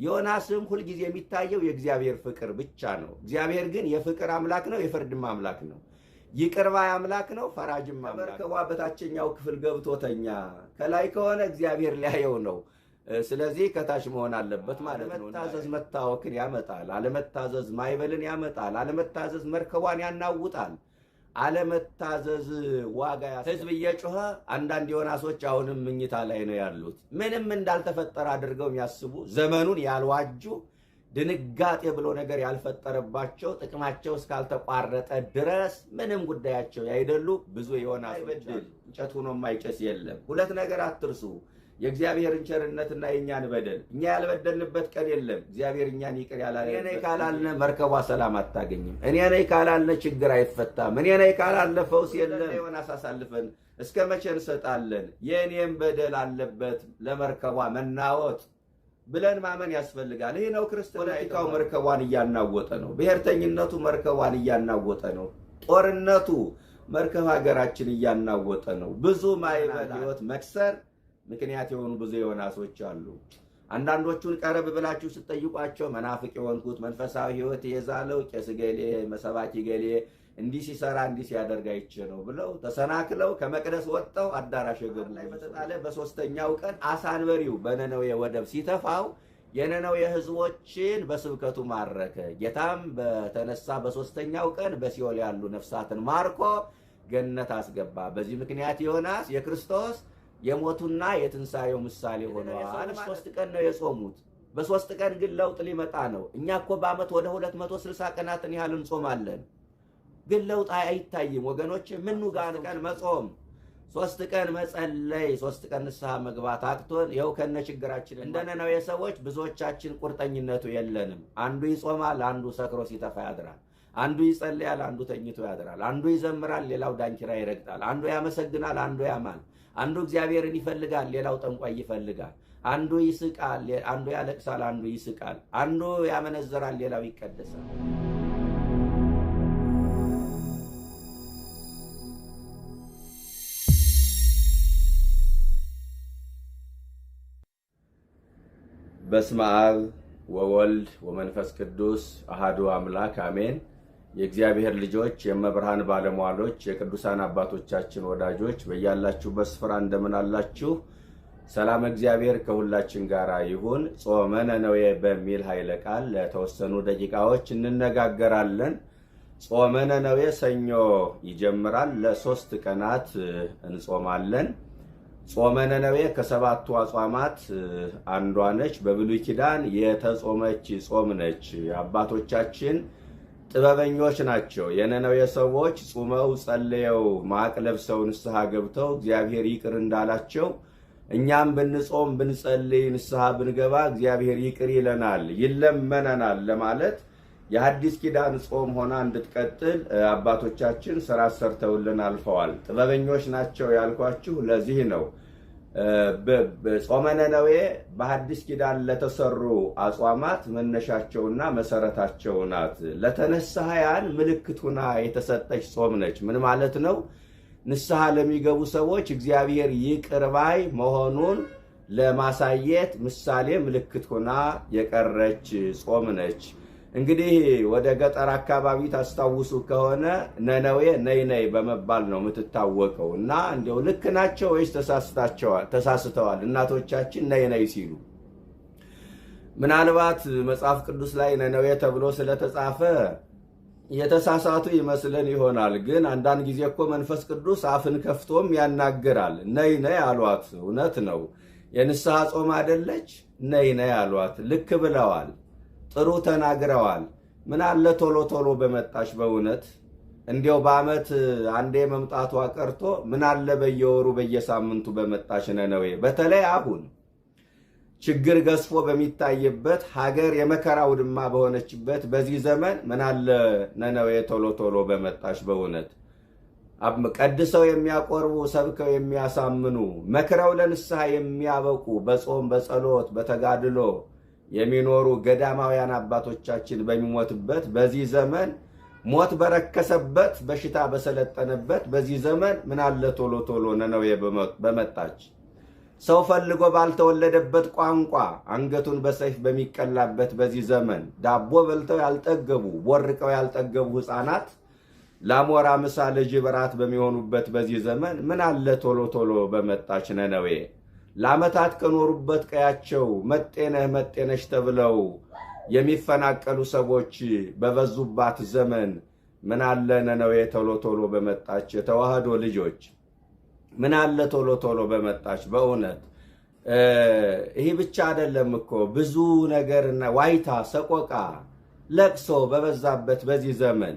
ዮናስም ሁል ጊዜ የሚታየው የእግዚአብሔር ፍቅር ብቻ ነው። እግዚአብሔር ግን የፍቅር አምላክ ነው፣ የፍርድም አምላክ ነው። ይቅር ባይ አምላክ ነው፣ ፈራጅም አምላክ። መርከቧ በታችኛው ክፍል ገብቶ ተኛ። ከላይ ከሆነ እግዚአብሔር ሊያየው ነው። ስለዚህ ከታች መሆን አለበት ማለት ነው። አለመታዘዝ መታወክን ያመጣል። አለመታዘዝ ማይበልን ያመጣል። አለመታዘዝ መርከቧን ያናውጣል። አለመታዘዝ ዋጋ ህዝብ እየጮኸ አንዳንድ ዮናሶች አሁንም ምኝታ ላይ ነው ያሉት። ምንም እንዳልተፈጠረ አድርገው የሚያስቡ ዘመኑን ያልዋጁ ድንጋጤ ብሎ ነገር ያልፈጠረባቸው ጥቅማቸው እስካልተቋረጠ ድረስ ምንም ጉዳያቸው ያይደሉ ብዙ ዮናሶች አሉ። እንጨት ሆኖ የማይጨስ የለም። ሁለት ነገር አትርሱ፣ የእግዚአብሔርን ቸርነትና የእኛን በደል። እኛ ያልበደልንበት ቀን የለም። እግዚአብሔር እኛን ይቅር ያላለ። እኔ ነኝ ካላልነ መርከቧ ሰላም አታገኝም። እኔ ነኝ ካላልነ ችግር አይፈታም። እኔ ነኝ ካላልነ ፈውስ የለም። ዮናስ አሳልፈን እስከ መቼ እንሰጣለን? የእኔም በደል አለበት ለመርከቧ መናወጥ ብለን ማመን ያስፈልጋል። ይህ ነው ክርስትና። ፖለቲካው መርከቧን እያናወጠ ነው። ብሔርተኝነቱ መርከቧን እያናወጠ ነው። ጦርነቱ መርከብ ሀገራችን እያናወጠ ነው። ብዙ ማይበል ህይወት መክሰር ምክንያት የሆኑ ብዙ ዮናሶች አሉ። አንዳንዶቹን ቀረብ ብላችሁ ስትጠይቋቸው መናፍቅ የሆንኩት መንፈሳዊ ህይወት የዛለው ቄስ ገሌ መሰባኪ ገሌ እንዲህ ሲሰራ እንዲህ ሲያደርግ አይቼ ነው ብለው ተሰናክለው ከመቅደስ ወጥተው አዳራሽ እግር ላይ በተጣለ በሶስተኛው ቀን አሳንበሪው በነነዌ ወደብ ሲተፋው የነነዌ ህዝቦችን በስብከቱ ማረከ። ጌታም በተነሳ በሶስተኛው ቀን በሲኦል ያሉ ነፍሳትን ማርኮ ገነት አስገባ። በዚህ ምክንያት ዮናስ የክርስቶስ የሞቱና የትንሳኤው ምሳሌ ሆነዋል። 3 ቀን ነው የጾሙት። በ3 ቀን ግን ለውጥ ሊመጣ ነው። እኛ እኮ በአመት ወደ 260 ቀናትን ያህል እንጾማለን፣ ግን ለውጥ አይታይም ወገኖች። ምኑ ጋር ቀን መጾም 3 ቀን መጸለይ 3 ቀን ንስሐ መግባት አቅቶን ይኸው ከነ ችግራችን እንደ ነነዌ ሰዎች ብዙዎቻችን ቁርጠኝነቱ የለንም። አንዱ ይጾማል፣ አንዱ ሰክሮ ሲተፋ ያድራል። አንዱ ይጸልያል፣ አንዱ ተኝቶ ያድራል። አንዱ ይዘምራል፣ ሌላው ዳንኪራ ይረግጣል። አንዱ ያመሰግናል፣ አንዱ ያማል። አንዱ እግዚአብሔርን ይፈልጋል፣ ሌላው ጠንቋይ ይፈልጋል። አንዱ ይስቃል፣ አንዱ ያለቅሳል፣ አንዱ ይስቃል። አንዱ ያመነዘራል፣ ሌላው ይቀደሳል። በስመ አብ ወወልድ ወመንፈስ ቅዱስ አሃዱ አምላክ አሜን። የእግዚአብሔር ልጆች፣ የመብርሃን ባለሟሎች፣ የቅዱሳን አባቶቻችን ወዳጆች በያላችሁበት ስፍራ እንደምን አላችሁ? ሰላም እግዚአብሔር ከሁላችን ጋር ይሁን። ጾመ ነነዌ በሚል ኃይለ ቃል ለተወሰኑ ደቂቃዎች እንነጋገራለን። ጾመ ነነዌ ሰኞ ይጀምራል። ለ3 ቀናት እንጾማለን። ጾመ ነነዌ ከ7ቱ አጽዋማት አንዷ ነች። በብሉይ ኪዳን የተጾመች ጾም ነች። አባቶቻችን ጥበበኞች ናቸው። የነነዌ ሰዎች ጾመው ጸልየው ማቅ ለብሰው ንስሐ ገብተው እግዚአብሔር ይቅር እንዳላቸው እኛም ብንጾም ብንጸልይ ንስሐ ብንገባ እግዚአብሔር ይቅር ይለናል፣ ይለመነናል ለማለት የሐዲስ ኪዳን ጾም ሆና እንድትቀጥል አባቶቻችን ስራ ሰርተውልን አልፈዋል። ጥበበኞች ናቸው ያልኳችሁ ለዚህ ነው። ጾመ ነነዌ በሐዲስ ኪዳን ለተሰሩ አጽዋማት መነሻቸውና መሰረታቸው ናት። ለተነሳያን ምልክት ሆና የተሰጠች ጾም ነች። ምን ማለት ነው? ንስሐ ለሚገቡ ሰዎች እግዚአብሔር ይቅር ባይ መሆኑን ለማሳየት ምሳሌ ምልክት ሆና የቀረች ጾም ነች። እንግዲህ ወደ ገጠር አካባቢ ታስታውሱ ከሆነ ነነዌ ነይ ነይ በመባል ነው የምትታወቀው። እና እንዲያው ልክ ናቸው ወይስ ተሳስተዋል እናቶቻችን ነይ ነይ ሲሉ? ምናልባት መጽሐፍ ቅዱስ ላይ ነነዌ ተብሎ ስለተጻፈ የተሳሳቱ ይመስለን ይሆናል። ግን አንዳንድ ጊዜ እኮ መንፈስ ቅዱስ አፍን ከፍቶም ያናግራል። ነይ ነይ አሏት። እውነት ነው። የንስሐ ጾም አይደለች? ነይ ነይ አሏት። ልክ ብለዋል። ጥሩ ተናግረዋል። ምን አለ ቶሎ ቶሎ በመጣሽ። በእውነት እንዲያው በአመት አንዴ መምጣቷ ቀርቶ ምን አለ በየወሩ በየሳምንቱ በመጣሽ ነነዌ። በተለይ አሁን ችግር ገዝፎ በሚታይበት ሀገር የመከራ ውድማ በሆነችበት በዚህ ዘመን ምን አለ ነነዌ ቶሎ ቶሎ በመጣሽ። በእውነት ቀድሰው የሚያቆርቡ ሰብከው የሚያሳምኑ መክረው ለንስሐ የሚያበቁ በጾም በጸሎት በተጋድሎ የሚኖሩ ገዳማውያን አባቶቻችን በሚሞትበት በዚህ ዘመን ሞት በረከሰበት በሽታ በሰለጠነበት በዚህ ዘመን ምን አለ ቶሎ ቶሎ ነነዌ በመጣች። ሰው ፈልጎ ባልተወለደበት ቋንቋ አንገቱን በሰይፍ በሚቀላበት በዚህ ዘመን ዳቦ በልተው ያልጠገቡ ቦርቀው ያልጠገቡ ሕፃናት ለአሞራ ምሳ ለጅብ ራት በሚሆኑበት በዚህ ዘመን ምን አለ ቶሎ ቶሎ በመጣች ነነዌ። ለዓመታት ከኖሩበት ቀያቸው መጤነህ መጤነሽ ተብለው የሚፈናቀሉ ሰዎች በበዙባት ዘመን ምን አለ ነነዌ ቶሎ ቶሎ በመጣች። የተዋህዶ ልጆች ምን አለ ቶሎ ቶሎ በመጣች። በእውነት ይህ ብቻ አይደለም እኮ ብዙ ነገርና ዋይታ፣ ሰቆቃ፣ ለቅሶ በበዛበት በዚህ ዘመን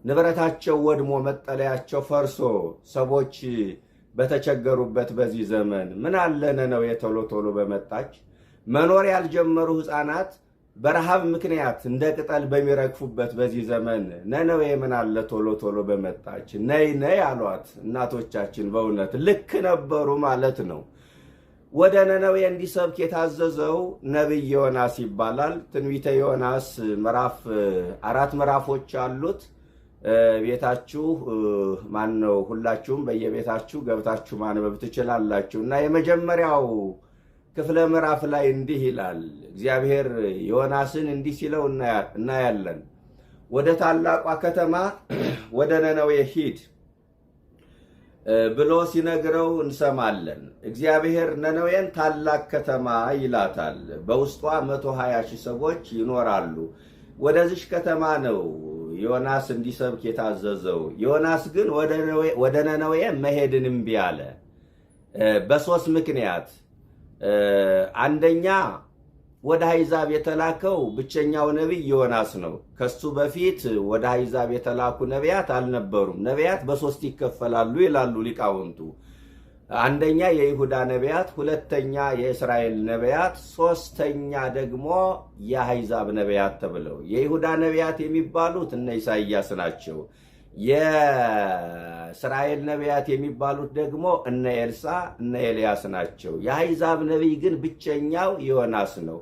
ንብረታቸው ወድሞ መጠለያቸው ፈርሶ ሰዎች በተቸገሩበት በዚህ ዘመን ምን አለ ነነዌ ቶሎ ቶሎ በመጣች። መኖር ያልጀመሩ ሕፃናት በረሃብ ምክንያት እንደ ቅጠል በሚረግፉበት በዚህ ዘመን ነነዌ ምን አለ ቶሎ ቶሎ በመጣች። ነይ ነይ አሏት እናቶቻችን። በእውነት ልክ ነበሩ ማለት ነው። ወደ ነነዌ እንዲሰብክ የታዘዘው ነቢይ ዮናስ ይባላል። ትንቢተ ዮናስ 4 ምዕራፎች አሉት። ቤታችሁ ማነው ሁላችሁም በየቤታችሁ ገብታችሁ ማንበብ ትችላላችሁ። እና የመጀመሪያው ክፍለ ምዕራፍ ላይ እንዲህ ይላል። እግዚአብሔር ዮናስን እንዲህ ሲለው እናያለን። ወደ ታላቋ ከተማ ወደ ነነዌ ሂድ ብሎ ሲነግረው እንሰማለን። እግዚአብሔር ነነዌን ታላቅ ከተማ ይላታል። በውስጧ 120 ሺህ ሰዎች ይኖራሉ። ወደዚህ ከተማ ነው ዮናስ እንዲሰብክ የታዘዘው። ዮናስ ግን ወደ ነነዌ መሄድን እምቢ አለ በ3 ምክንያት። አንደኛ ወደ አሕዛብ የተላከው ብቸኛው ነቢይ ዮናስ ነው። ከሱ በፊት ወደ አሕዛብ የተላኩ ነቢያት አልነበሩም። ነቢያት በ3 ይከፈላሉ ይላሉ ሊቃውንቱ። አንደኛ የይሁዳ ነቢያት፣ ሁለተኛ የእስራኤል ነቢያት፣ ሶስተኛ ደግሞ የአሕዛብ ነቢያት ተብለው። የይሁዳ ነቢያት የሚባሉት እነ ኢሳይያስ ናቸው። የእስራኤል ነቢያት የሚባሉት ደግሞ እነ ኤልሳ እነ ኤልያስ ናቸው። የአሕዛብ ነቢይ ግን ብቸኛው ዮናስ ነው።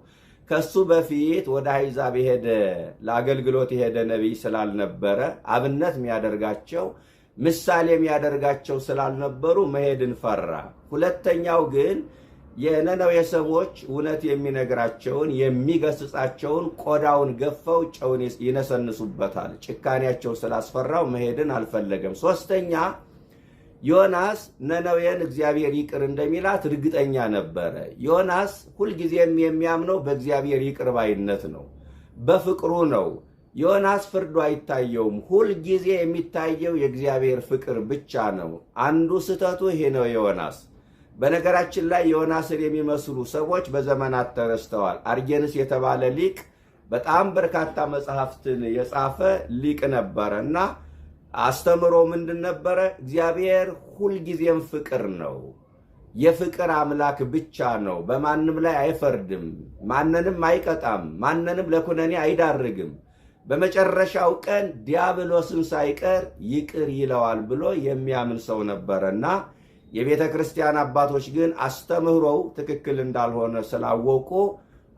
ከሱ በፊት ወደ አሕዛብ የሄደ ለአገልግሎት የሄደ ነቢይ ስላልነበረ አብነት የሚያደርጋቸው ምሳሌ የሚያደርጋቸው ስላልነበሩ መሄድን ፈራ። ሁለተኛው ግን የነነዌ ሰዎች እውነት የሚነግራቸውን የሚገስጻቸውን ቆዳውን ገፈው ጨውን ይነሰንሱበታል። ጭካኔያቸው ስላስፈራው መሄድን አልፈለገም። ሶስተኛ ዮናስ ነነዌን እግዚአብሔር ይቅር እንደሚላት እርግጠኛ ነበረ። ዮናስ ሁልጊዜም የሚያምነው በእግዚአብሔር ይቅር ባይነት ነው፣ በፍቅሩ ነው። ዮናስ ፍርዱ አይታየውም። ሁልጊዜ የሚታየው የእግዚአብሔር ፍቅር ብቻ ነው። አንዱ ስህተቱ ይሄ ነው ዮናስ። በነገራችን ላይ ዮናስን የሚመስሉ ሰዎች በዘመናት ተረስተዋል። አርጌንስ የተባለ ሊቅ በጣም በርካታ መጽሐፍትን የጻፈ ሊቅ ነበረ እና አስተምሮ ምንድን ነበረ? እግዚአብሔር ሁልጊዜም ፍቅር ነው፣ የፍቅር አምላክ ብቻ ነው። በማንም ላይ አይፈርድም፣ ማንንም አይቀጣም፣ ማንንም ለኩነኔ አይዳርግም። በመጨረሻው ቀን ዲያብሎስን ሳይቀር ይቅር ይለዋል ብሎ የሚያምን ሰው ነበረና የቤተ ክርስቲያን አባቶች ግን አስተምህሮው ትክክል እንዳልሆነ ስላወቁ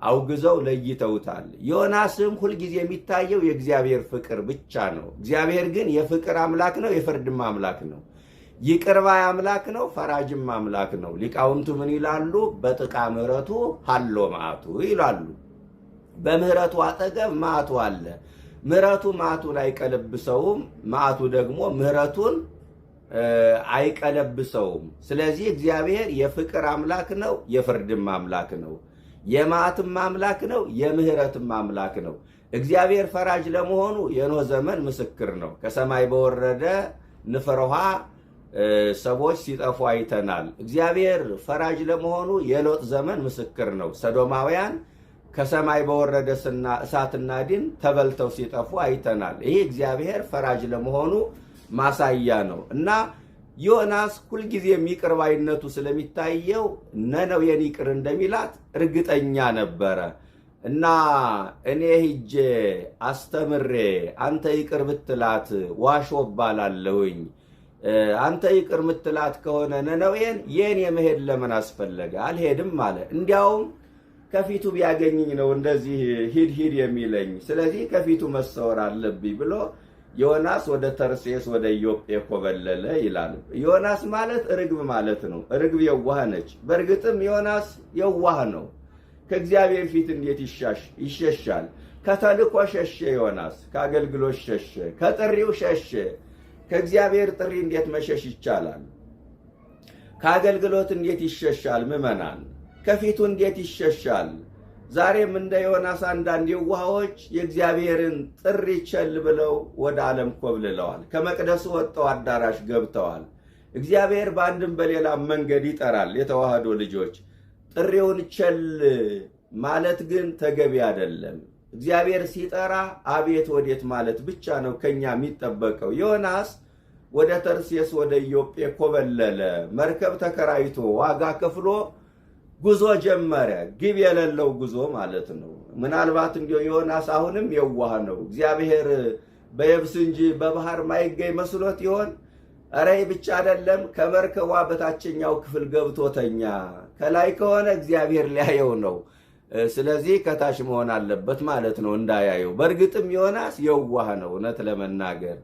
አውግዘው ለይተውታል። ዮናስም ሁልጊዜ የሚታየው የእግዚአብሔር ፍቅር ብቻ ነው። እግዚአብሔር ግን የፍቅር አምላክ ነው፣ የፍርድም አምላክ ነው። ይቅር ባይ አምላክ ነው፣ ፈራጅም አምላክ ነው። ሊቃውንቱ ምን ይላሉ? በጥቃ ምሕረቱ ሀሎ መዓቱ ይላሉ። በምህረቱ አጠገብ መዓቱ አለ። ምሕረቱ መዓቱን አይቀለብሰውም፣ መዓቱ ደግሞ ምህረቱን አይቀለብሰውም። ስለዚህ እግዚአብሔር የፍቅር አምላክ ነው፣ የፍርድም አምላክ ነው፣ የመዓትም አምላክ ነው፣ የምህረትም አምላክ ነው። እግዚአብሔር ፈራጅ ለመሆኑ የኖህ ዘመን ምስክር ነው። ከሰማይ በወረደ ንፍር ውሃ ሰዎች ሲጠፉ አይተናል። እግዚአብሔር ፈራጅ ለመሆኑ የሎጥ ዘመን ምስክር ነው። ሰዶማውያን ከሰማይ በወረደ እሳትና ዲን ተበልተው ሲጠፉ አይተናል። ይህ እግዚአብሔር ፈራጅ ለመሆኑ ማሳያ ነው እና ዮናስ ሁልጊዜም ይቅር ባይነቱ ስለሚታየው ነነዌን ይቅር እንደሚላት እርግጠኛ ነበረ እና እኔ ሂጄ አስተምሬ አንተ ይቅር ብትላት ዋሾ እባላለሁኝ፣ አንተ ይቅር ምትላት ከሆነ ነነዌን የኔ መሄድ ለምን አስፈለገ? አልሄድም አለ። እንዲያውም ከፊቱ ቢያገኝኝ ነው እንደዚህ ሂድ ሂድ የሚለኝ፣ ስለዚህ ከፊቱ መሰወር አለብኝ ብሎ ዮናስ ወደ ተርሴስ ወደ ኢዮጴ ኮበለለ ይላል። ዮናስ ማለት ርግብ ማለት ነው። ርግብ የዋህ ነች። በእርግጥም ዮናስ የዋህ ነው። ከእግዚአብሔር ፊት እንዴት ይሸሻል? ከተልኮ ሸሸ። ዮናስ ከአገልግሎት ሸሸ፣ ከጥሪው ሸሸ። ከእግዚአብሔር ጥሪ እንዴት መሸሽ ይቻላል? ከአገልግሎት እንዴት ይሸሻል? ምዕመናን ከፊቱ እንዴት ይሸሻል? ዛሬም እንደ ዮናስ አንዳንድ የዋሆች የእግዚአብሔርን ጥሪ ቸል ብለው ወደ ዓለም ኮብልለዋል። ከመቅደሱ ወጥተው አዳራሽ ገብተዋል። እግዚአብሔር በአንድም በሌላ መንገድ ይጠራል። የተዋህዶ ልጆች ጥሪውን ቸል ማለት ግን ተገቢ አይደለም። እግዚአብሔር ሲጠራ አቤት ወዴት ማለት ብቻ ነው ከኛ የሚጠበቀው። ዮናስ ወደ ተርሴስ ወደ ኢዮጴ ኮበለለ። መርከብ ተከራይቶ ዋጋ ከፍሎ ጉዞ ጀመረ። ግብ የሌለው ጉዞ ማለት ነው። ምናልባት እንዲሁ ዮናስ አሁንም የዋህ ነው። እግዚአብሔር በየብስ እንጂ በባህር ማይገኝ መስሎት ይሆን? ኧረ ብቻ አይደለም። ከመርከቧ በታችኛው ክፍል ገብቶተኛ። ከላይ ከሆነ እግዚአብሔር ሊያየው ነው። ስለዚህ ከታች መሆን አለበት ማለት ነው እንዳያየው። በእርግጥም ዮናስ የዋህ ነው። እውነት ለመናገር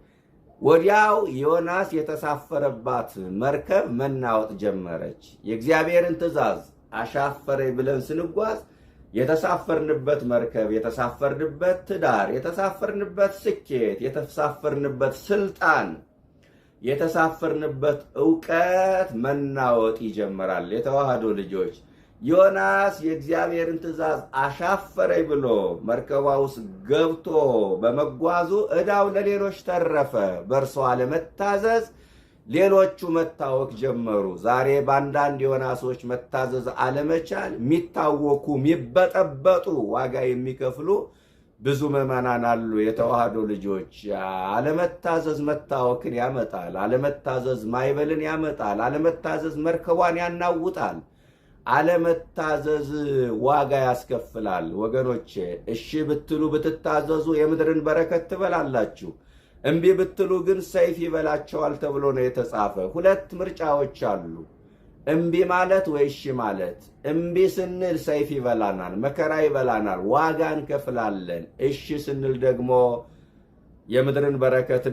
ወዲያው ዮናስ የተሳፈረባት መርከብ መናወጥ ጀመረች። የእግዚአብሔርን ትእዛዝ አሻፈረኝ ብለን ስንጓዝ የተሳፈርንበት መርከብ፣ የተሳፈርንበት ትዳር፣ የተሳፈርንበት ስኬት፣ የተሳፈርንበት ስልጣን፣ የተሳፈርንበት ዕውቀት መናወጥ ይጀምራል። የተዋህዶ ልጆች ዮናስ የእግዚአብሔርን ትእዛዝ አሻፈረኝ ብሎ መርከቧ ውስጥ ገብቶ በመጓዙ ዕዳው ለሌሎች ተረፈ። በእርሷ አለመታዘዝ ሌሎቹ መታወክ ጀመሩ። ዛሬ በአንዳንድ ዮናሶች መታዘዝ አለመቻል የሚታወኩ የሚበጠበጡ ዋጋ የሚከፍሉ ብዙ ምዕመናን አሉ። የተዋህዶ ልጆች አለመታዘዝ መታወክን ያመጣል። አለመታዘዝ ማይበልን ያመጣል። አለመታዘዝ መርከቧን ያናውጣል። አለመታዘዝ ዋጋ ያስከፍላል። ወገኖቼ እሺ ብትሉ ብትታዘዙ የምድርን በረከት ትበላላችሁ። እምቢ ብትሉ ግን ሰይፍ ይበላቸዋል ተብሎ ነው የተጻፈ። ሁለት ምርጫዎች አሉ፣ እምቢ ማለት ወይ እሺ ማለት። እምቢ ስንል ሰይፍ ይበላናል፣ መከራ ይበላናል፣ ዋጋ እንከፍላለን። እሺ ስንል ደግሞ የምድርን በረከት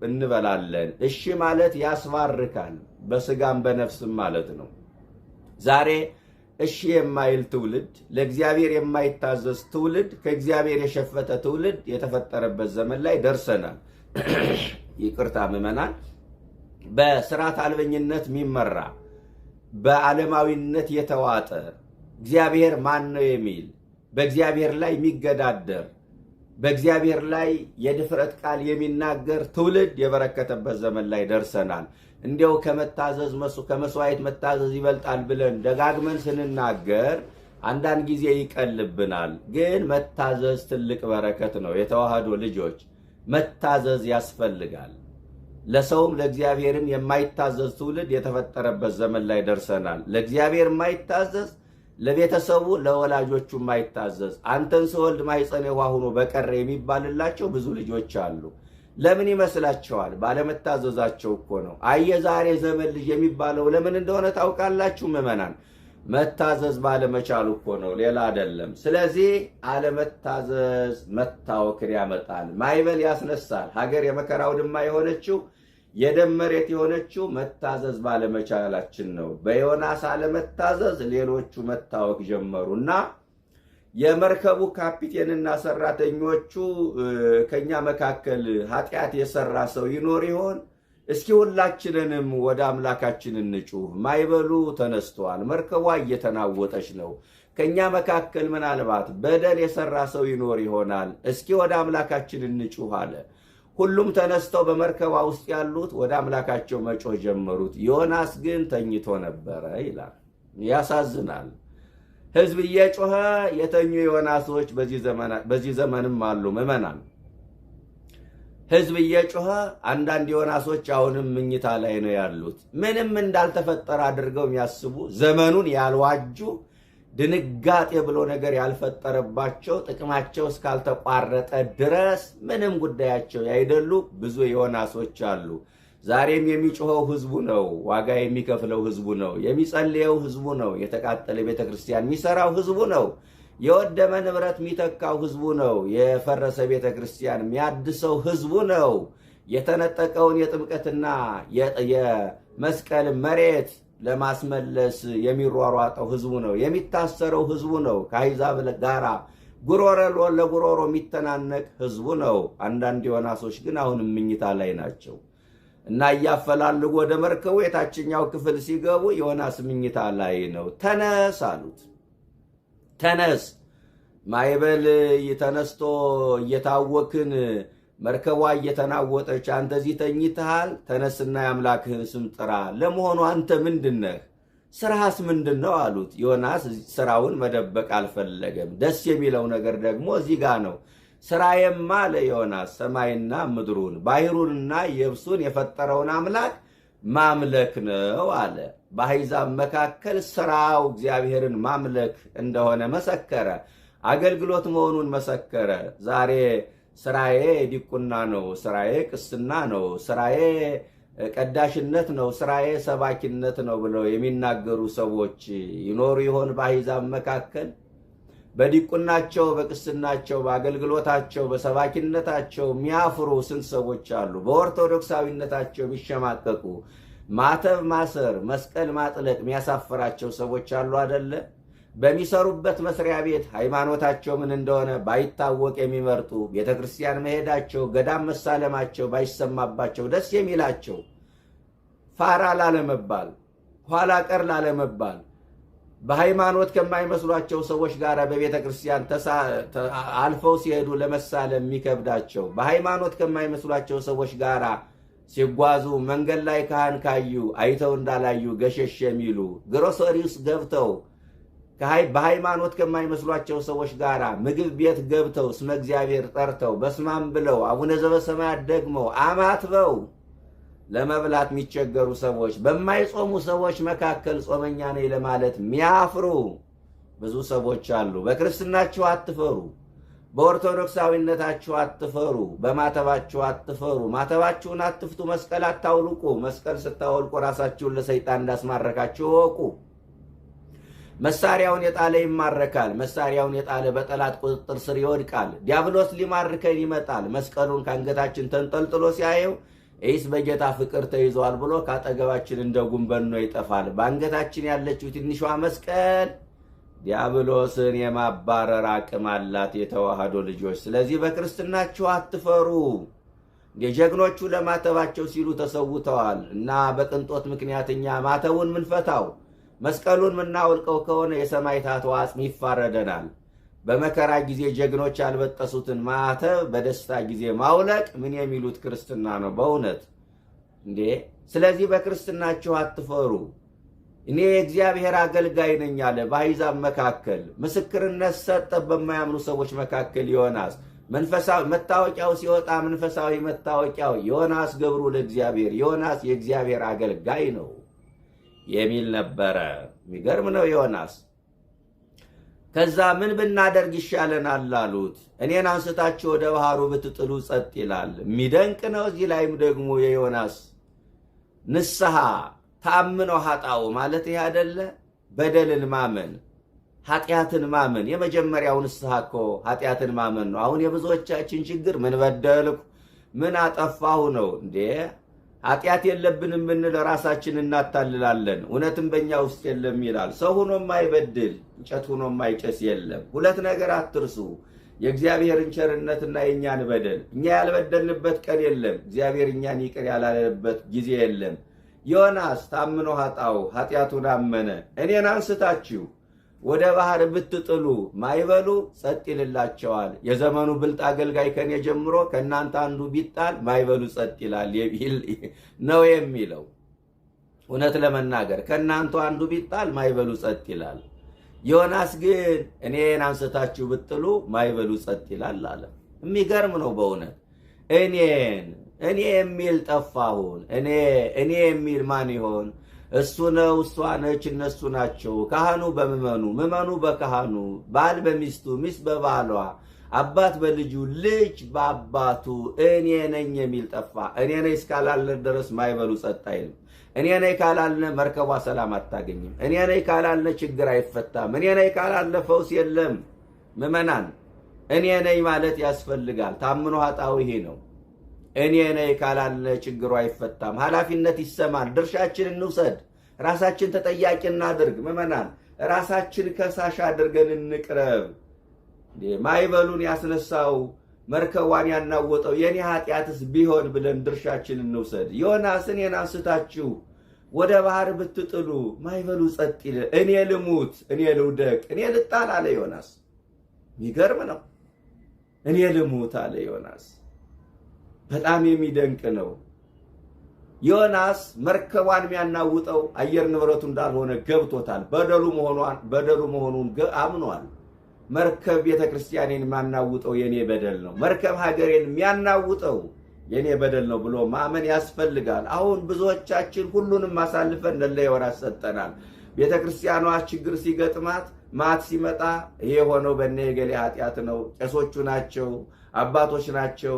እንበላለን። እሺ ማለት ያስባርካል፣ በስጋም በነፍስም ማለት ነው። ዛሬ እሺ የማይል ትውልድ፣ ለእግዚአብሔር የማይታዘዝ ትውልድ፣ ከእግዚአብሔር የሸፈተ ትውልድ የተፈጠረበት ዘመን ላይ ደርሰናል። ይቅርታ ምዕመናን፣ በስርዓት አልበኝነት የሚመራ በዓለማዊነት የተዋጠ እግዚአብሔር ማን ነው የሚል በእግዚአብሔር ላይ የሚገዳደር በእግዚአብሔር ላይ የድፍረት ቃል የሚናገር ትውልድ የበረከተበት ዘመን ላይ ደርሰናል። እንዲያው ከመስዋዕት መታዘዝ ይበልጣል ብለን ደጋግመን ስንናገር አንዳንድ ጊዜ ይቀልብናል። ግን መታዘዝ ትልቅ በረከት ነው። የተዋህዶ ልጆች መታዘዝ ያስፈልጋል። ለሰውም ለእግዚአብሔርም የማይታዘዝ ትውልድ የተፈጠረበት ዘመን ላይ ደርሰናል። ለእግዚአብሔር የማይታዘዝ፣ ለቤተሰቡ ለወላጆቹ የማይታዘዝ፣ አንተን ስወልድ ማኅፀኔ ውሃ ሆኖ በቀረ የሚባልላቸው ብዙ ልጆች አሉ። ለምን ይመስላችኋል? ባለመታዘዛቸው እኮ ነው። የዛሬ ዘመን ልጅ የሚባለው ለምን እንደሆነ ታውቃላችሁ ምዕመናን? መታዘዝ ባለመቻሉ እኮ ነው፣ ሌላ አይደለም። ስለዚህ አለመታዘዝ መታወክን ያመጣል፣ ማይበል ያስነሳል። ሀገር የመከራ አውድማ የሆነችው የደም መሬት የሆነችው መታዘዝ ባለመቻላችን ነው። በዮናስ አለመታዘዝ ሌሎቹ መታወክ ጀመሩና የመርከቡ ካፒቴንና ሰራተኞቹ ከኛ መካከል ኃጢአት የሰራ ሰው ይኖር ይሆን? እስኪ ሁላችንንም ወደ አምላካችን እንጩህ። ማይበሉ ተነስተዋል፣ መርከቧ እየተናወጠች ነው። ከኛ መካከል ምናልባት በደል የሰራ ሰው ይኖር ይሆናል። እስኪ ወደ አምላካችን እንጩህ አለ። ሁሉም ተነስተው በመርከቧ ውስጥ ያሉት ወደ አምላካቸው መጮህ ጀመሩት። ዮናስ ግን ተኝቶ ነበረ ይላል። ያሳዝናል። ሕዝብ እየጮኸ የተኙ ዮናሶች በዚህ ዘመንም አሉ ምዕመናን። ሕዝብ እየጮኸ አንዳንድ ዮናሶች አሁንም ምኝታ ላይ ነው ያሉት። ምንም እንዳልተፈጠረ አድርገው የሚያስቡ ዘመኑን ያልዋጁ ድንጋጤ ብሎ ነገር ያልፈጠረባቸው ጥቅማቸው እስካልተቋረጠ ድረስ ምንም ጉዳያቸው ያይደሉ ብዙ ዮናሶች አሉ። ዛሬም የሚጮኸው ሕዝቡ ነው። ዋጋ የሚከፍለው ሕዝቡ ነው። የሚጸልየው ሕዝቡ ነው። የተቃጠለ ቤተክርስቲያን የሚሰራው ሕዝቡ ነው። የወደመ ንብረት የሚተካው ሕዝቡ ነው። የፈረሰ ቤተክርስቲያን የሚያድሰው ሕዝቡ ነው። የተነጠቀውን የጥምቀትና የመስቀል መሬት ለማስመለስ የሚሯሯጠው ህዝቡ ነው። የሚታሰረው ህዝቡ ነው። ከአሕዛብ ጋራ ጉሮሮ ለጉሮሮ የሚተናነቅ ህዝቡ ነው። አንዳንድ ዮናሶች ግን አሁንም ምኝታ ላይ ናቸው እና እያፈላልጉ ወደ መርከቡ የታችኛው ክፍል ሲገቡ ዮናስ ምኝታ ላይ ነው። ተነስ አሉት። ተነስ፣ ማዕበል ተነስቶ እየታወክን መርከቧ እየተናወጠች አንተ እዚህ ተኝተሃል? ተነስና የአምላክህን ስም ጥራ። ለመሆኑ አንተ ምንድን ነህ? ስራህስ ምንድን ነው አሉት። ዮናስ ስራውን መደበቅ አልፈለገም። ደስ የሚለው ነገር ደግሞ እዚህ ጋር ነው። ስራዬማ ለዮናስ ሰማይና ምድሩን ባሕሩንና የብሱን የፈጠረውን አምላክ ማምለክ ነው አለ። በአሕዛብ መካከል ስራው እግዚአብሔርን ማምለክ እንደሆነ መሰከረ። አገልግሎት መሆኑን መሰከረ። ዛሬ ስራዬ ዲቁና ነው፣ ስራዬ ቅስና ነው፣ ስራዬ ቀዳሽነት ነው፣ ስራዬ ሰባኪነት ነው ብለው የሚናገሩ ሰዎች ይኖሩ ይሆን በአሕዛብ መካከል? በዲቁናቸው፣ በቅስናቸው፣ በአገልግሎታቸው፣ በሰባኪነታቸው የሚያፍሩ ስንት ሰዎች አሉ። በኦርቶዶክሳዊነታቸው የሚሸማቀቁ ማተብ ማሰር፣ መስቀል ማጥለቅ የሚያሳፍራቸው ሰዎች አሉ አደለ? በሚሰሩበት መስሪያ ቤት ሃይማኖታቸው ምን እንደሆነ ባይታወቅ የሚመርጡ፣ ቤተ ክርስቲያን መሄዳቸው፣ ገዳም መሳለማቸው ባይሰማባቸው ደስ የሚላቸው፣ ፋራ ላለመባል፣ ኋላ ቀር ላለመባል፣ በሃይማኖት ከማይመስሏቸው ሰዎች ጋር በቤተ ክርስቲያን አልፈው ሲሄዱ ለመሳለም የሚከብዳቸው፣ በሃይማኖት ከማይመስሏቸው ሰዎች ጋር ሲጓዙ መንገድ ላይ ካህን ካዩ አይተው እንዳላዩ ገሸሽ የሚሉ፣ ግሮሰሪ ውስጥ ገብተው በሃይማኖት ከማይመስሏቸው ሰዎች ጋር ምግብ ቤት ገብተው ስመ እግዚአብሔር ጠርተው በስማም ብለው አቡነ ዘበሰማያት ደግመው አማትበው ለመብላት የሚቸገሩ ሰዎች፣ በማይጾሙ ሰዎች መካከል ጾመኛ ነኝ ለማለት የሚያፍሩ ብዙ ሰዎች አሉ። በክርስትናችሁ አትፈሩ፣ በኦርቶዶክሳዊነታችሁ አትፈሩ፣ በማተባችሁ አትፈሩ። ማተባችሁን አትፍቱ፣ መስቀል አታውልቁ። መስቀል ስታወልቁ ራሳችሁን ለሰይጣን እንዳስማረካችሁ እወቁ። መሳሪያውን የጣለ ይማረካል። መሳሪያውን የጣለ በጠላት ቁጥጥር ስር ይወድቃል። ዲያብሎስ ሊማርከን ይመጣል። መስቀሉን ከአንገታችን ተንጠልጥሎ ሲያየው ይህስ በጌታ ፍቅር ተይዟል ብሎ ካጠገባችን እንደ ጉንበኖ ይጠፋል። በአንገታችን ያለችው ትንሿ መስቀል ዲያብሎስን የማባረር አቅም አላት። የተዋህዶ ልጆች፣ ስለዚህ በክርስትናችሁ አትፈሩ። የጀግኖቹ ለማተባቸው ሲሉ ተሰውተዋል እና በቅንጦት ምክንያት እኛ ማተቡን ምንፈታው መስቀሉን ምናወልቀው ከሆነ የሰማዕታት ዋጽም ይፋረደናል። በመከራ ጊዜ ጀግኖች ያልበጠሱትን ማተብ በደስታ ጊዜ ማውለቅ ምን የሚሉት ክርስትና ነው በእውነት እንዴ? ስለዚህ በክርስትናችሁ አትፈሩ። እኔ የእግዚአብሔር አገልጋይ ነኝ አለ በአሕዛብ መካከል። ምስክርነት ሰጠ በማያምኑ ሰዎች መካከል ዮናስ። መንፈሳዊ መታወቂያው ሲወጣ መንፈሳዊ መታወቂያው ዮናስ ገብሩ ለእግዚአብሔር፣ ዮናስ የእግዚአብሔር አገልጋይ ነው የሚል ነበረ። የሚገርም ነው ዮናስ። ከዛ ምን ብናደርግ ይሻለናል አሉት። እኔን አንስታችሁ ወደ ባህሩ ብትጥሉ ጸጥ ይላል። የሚደንቅ ነው። እዚህ ላይም ደግሞ የዮናስ ንስሐ ታምኖ ኃጣው ማለት ይህ አይደለ? በደልን ማመን፣ ኃጢአትን ማመን። የመጀመሪያው ንስሐ እኮ ኃጢአትን ማመን ነው። አሁን የብዙዎቻችን ችግር ምን በደልኩ ምን አጠፋሁ ነው እንዴ? ኃጢአት የለብንም ብንል ራሳችን እናታልላለን። እውነትም በእኛ ውስጥ የለም ይላል። ሰው ሆኖ የማይበድል እንጨት ሆኖ የማይጨስ የለም። ሁለት ነገር አትርሱ፣ የእግዚአብሔርን ቸርነትና የእኛን በደል። እኛ ያልበደልንበት ቀን የለም። እግዚአብሔር እኛን ይቅር ያላለበት ጊዜ የለም። ዮናስ ታምኖ ኃጣው ኃጢአቱን አመነ። እኔን አንስታችሁ ወደ ባህር ብትጥሉ ማይበሉ ጸጥ ይልላቸዋል። የዘመኑ ብልጥ አገልጋይ ከኔ ጀምሮ ከእናንተ አንዱ ቢጣል ማይበሉ ጸጥ ይላል ነው የሚለው። እውነት ለመናገር ከእናንተ አንዱ ቢጣል ማይበሉ ጸጥ ይላል። ዮናስ ግን እኔን አንስታችሁ ብትጥሉ ማይበሉ ጸጥ ይላል አለ። የሚገርም ነው በእውነት። እኔ የሚል ጠፋሁን። እኔ የሚል ማን ይሆን? እሱ ነው፣ እሷ ነች፣ እነሱ ናቸው። ካህኑ በምዕመኑ፣ ምዕመኑ በካህኑ፣ ባል በሚስቱ፣ ሚስት በባሏ፣ አባት በልጁ፣ ልጅ በአባቱ እኔ ነኝ የሚል ጠፋ። እኔ ነኝ እስካላለ ድረስ ማይበሉ ጸጥ አይልም። እኔ ነኝ ካላልነ መርከቧ ሰላም አታገኝም። እኔ ነኝ ካላልነ ችግር አይፈታም። እኔ ነኝ ካላልነ ፈውስ የለም። ምዕመናን እኔ ነኝ ማለት ያስፈልጋል። ታምኖ ኃጣው ይሄ ነው። እኔ ነኝ ካላለ ችግሩ አይፈታም። ኃላፊነት ይሰማል። ድርሻችን እንውሰድ። ራሳችን ተጠያቂ እናድርግ። ምዕመናን ራሳችን ከሳሽ አድርገን እንቅረብ። ማዕበሉን ያስነሳው መርከቧን ያናወጠው የኔ ኃጢአትስ ቢሆን ብለን ድርሻችን እንውሰድ። ዮናስ እኔን አንስታችሁ ወደ ባህር ብትጥሉ ማዕበሉ ጸጥ ይል፣ እኔ ልሙት፣ እኔ ልውደቅ፣ እኔ ልጣል አለ ዮናስ። የሚገርም ነው። እኔ ልሙት አለ ዮናስ። በጣም የሚደንቅ ነው። ዮናስ መርከቧን የሚያናውጠው አየር ንብረቱ እንዳልሆነ ገብቶታል። በደሉ መሆኑን አምኗል። መርከብ ቤተክርስቲያኔን የሚያናውጠው የኔ በደል ነው፣ መርከብ ሀገሬን የሚያናውጠው የኔ በደል ነው ብሎ ማመን ያስፈልጋል። አሁን ብዙዎቻችን ሁሉንም አሳልፈን ለዮናስ ሰጠናል። ቤተክርስቲያኗ ችግር ሲገጥማት ማት ሲመጣ ይሄ ሆነው በእነ የገሌ ኃጢአት ነው፣ ቄሶቹ ናቸው፣ አባቶች ናቸው፣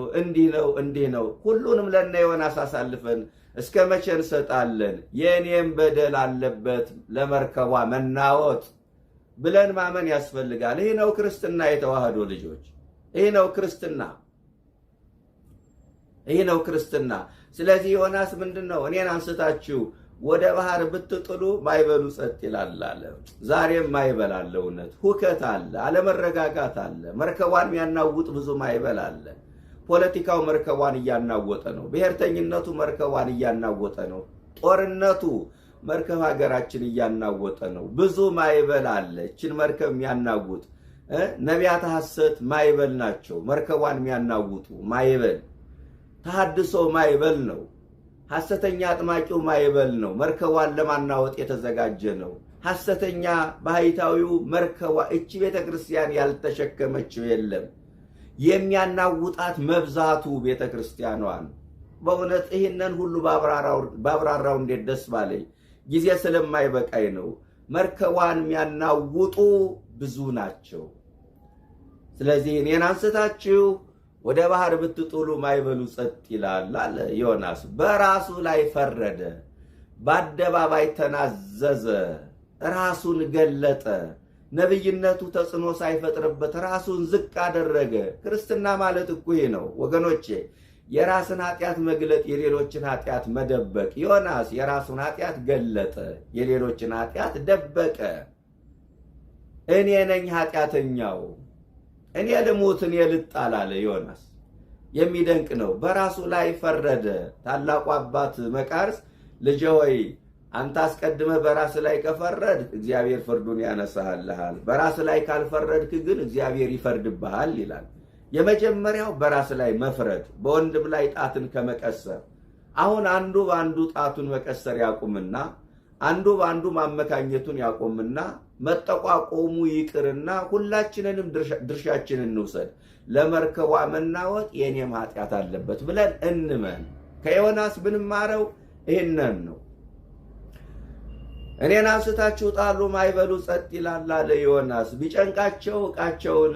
እንዲህ ነው። ሁሉንም ለነ ዮናስ አሳልፈን እስከ መቼ እንሰጣለን? የኔም በደል አለበት ለመርከቧ መናወጥ ብለን ማመን ያስፈልጋል። ይህ ነው ክርስትና። የተዋህዶ ልጆች ይህ ነው ክርስትና፣ ይህ ነው ክርስትና። ስለዚህ ዮናስ ምንድነው? እኔን አንስታችሁ ወደ ባህር ብትጥሉ ማዕበሉ ጸጥ ይላል አለ። ዛሬም ማዕበል አለ፣ እውነት ሁከት አለ፣ አለመረጋጋት አለ። መርከቧን የሚያናውጥ ብዙ ማዕበል አለ። ፖለቲካው መርከቧን እያናወጠ ነው። ብሔርተኝነቱ መርከቧን እያናወጠ ነው። ጦርነቱ መርከብ ሀገራችን እያናወጠ ነው። ብዙ ማዕበል አለ እችን መርከብ የሚያናውጥ። ነቢያት ሐሰት ማዕበል ናቸው፣ መርከቧን የሚያናውጡ ማዕበል። ተሐድሶ ማዕበል ነው። ሐሰተኛ አጥማቂው ማዕበል ነው፣ መርከቧን ለማናወጥ የተዘጋጀ ነው። ሐሰተኛ ባህታዊው መርከቧ እቺ ቤተክርስቲያን ያልተሸከመችው የለም። የሚያናውጣት መብዛቱ ቤተክርስቲያኗን። በእውነት ይህንን ሁሉ ባብራራው እንዴት ደስ ባለኝ። ጊዜ ስለማይበቃኝ ነው። መርከቧን የሚያናውጡ ብዙ ናቸው። ስለዚህ እኔን አንስታችሁ ወደ ባህር ብትጥሉ ማዕበሉ ጸጥ ይላል አለ ዮናስ። በራሱ ላይ ፈረደ፣ በአደባባይ ተናዘዘ፣ ራሱን ገለጠ። ነብይነቱ ተጽዕኖ ሳይፈጥርበት ራሱን ዝቅ አደረገ። ክርስትና ማለት እኮ ይሄ ነው ወገኖቼ። የራስን ኃጢአት መግለጥ፣ የሌሎችን ኃጢአት መደበቅ። ዮናስ የራሱን ኃጢአት ገለጠ፣ የሌሎችን ኃጢአት ደበቀ። እኔ ነኝ ኃጢአተኛው፣ እኔ ልሙት፣ እኔ ልጣል አለ ዮናስ። የሚደንቅ ነው። በራሱ ላይ ፈረደ። ታላቁ አባት መቃርስ ልጄ ሆይ አንተ አስቀድመህ በራስ ላይ ከፈረድ እግዚአብሔር ፍርዱን ያነሳልሃል፣ በራስ ላይ ካልፈረድክ ግን እግዚአብሔር ይፈርድብሃል ይላል። የመጀመሪያው በራስ ላይ መፍረድ፣ በወንድም ላይ ጣትን ከመቀሰር። አሁን አንዱ በአንዱ ጣቱን መቀሰር ያቁምና አንዱ በአንዱ ማመካኘቱን ያቆምና መጠቋቆሙ ይቅርና ሁላችንንም ድርሻችንን እንውሰድ። ለመርከቧ መናወጥ የኔም ኃጢአት አለበት ብለን እንመን። ከዮናስ ብንማረው ይህንን ነው። እኔን አንስታችሁ ጣሉ ማዕበሉ ጸጥ ይላል አለ ዮናስ። ቢጨንቃቸው ዕቃቸውን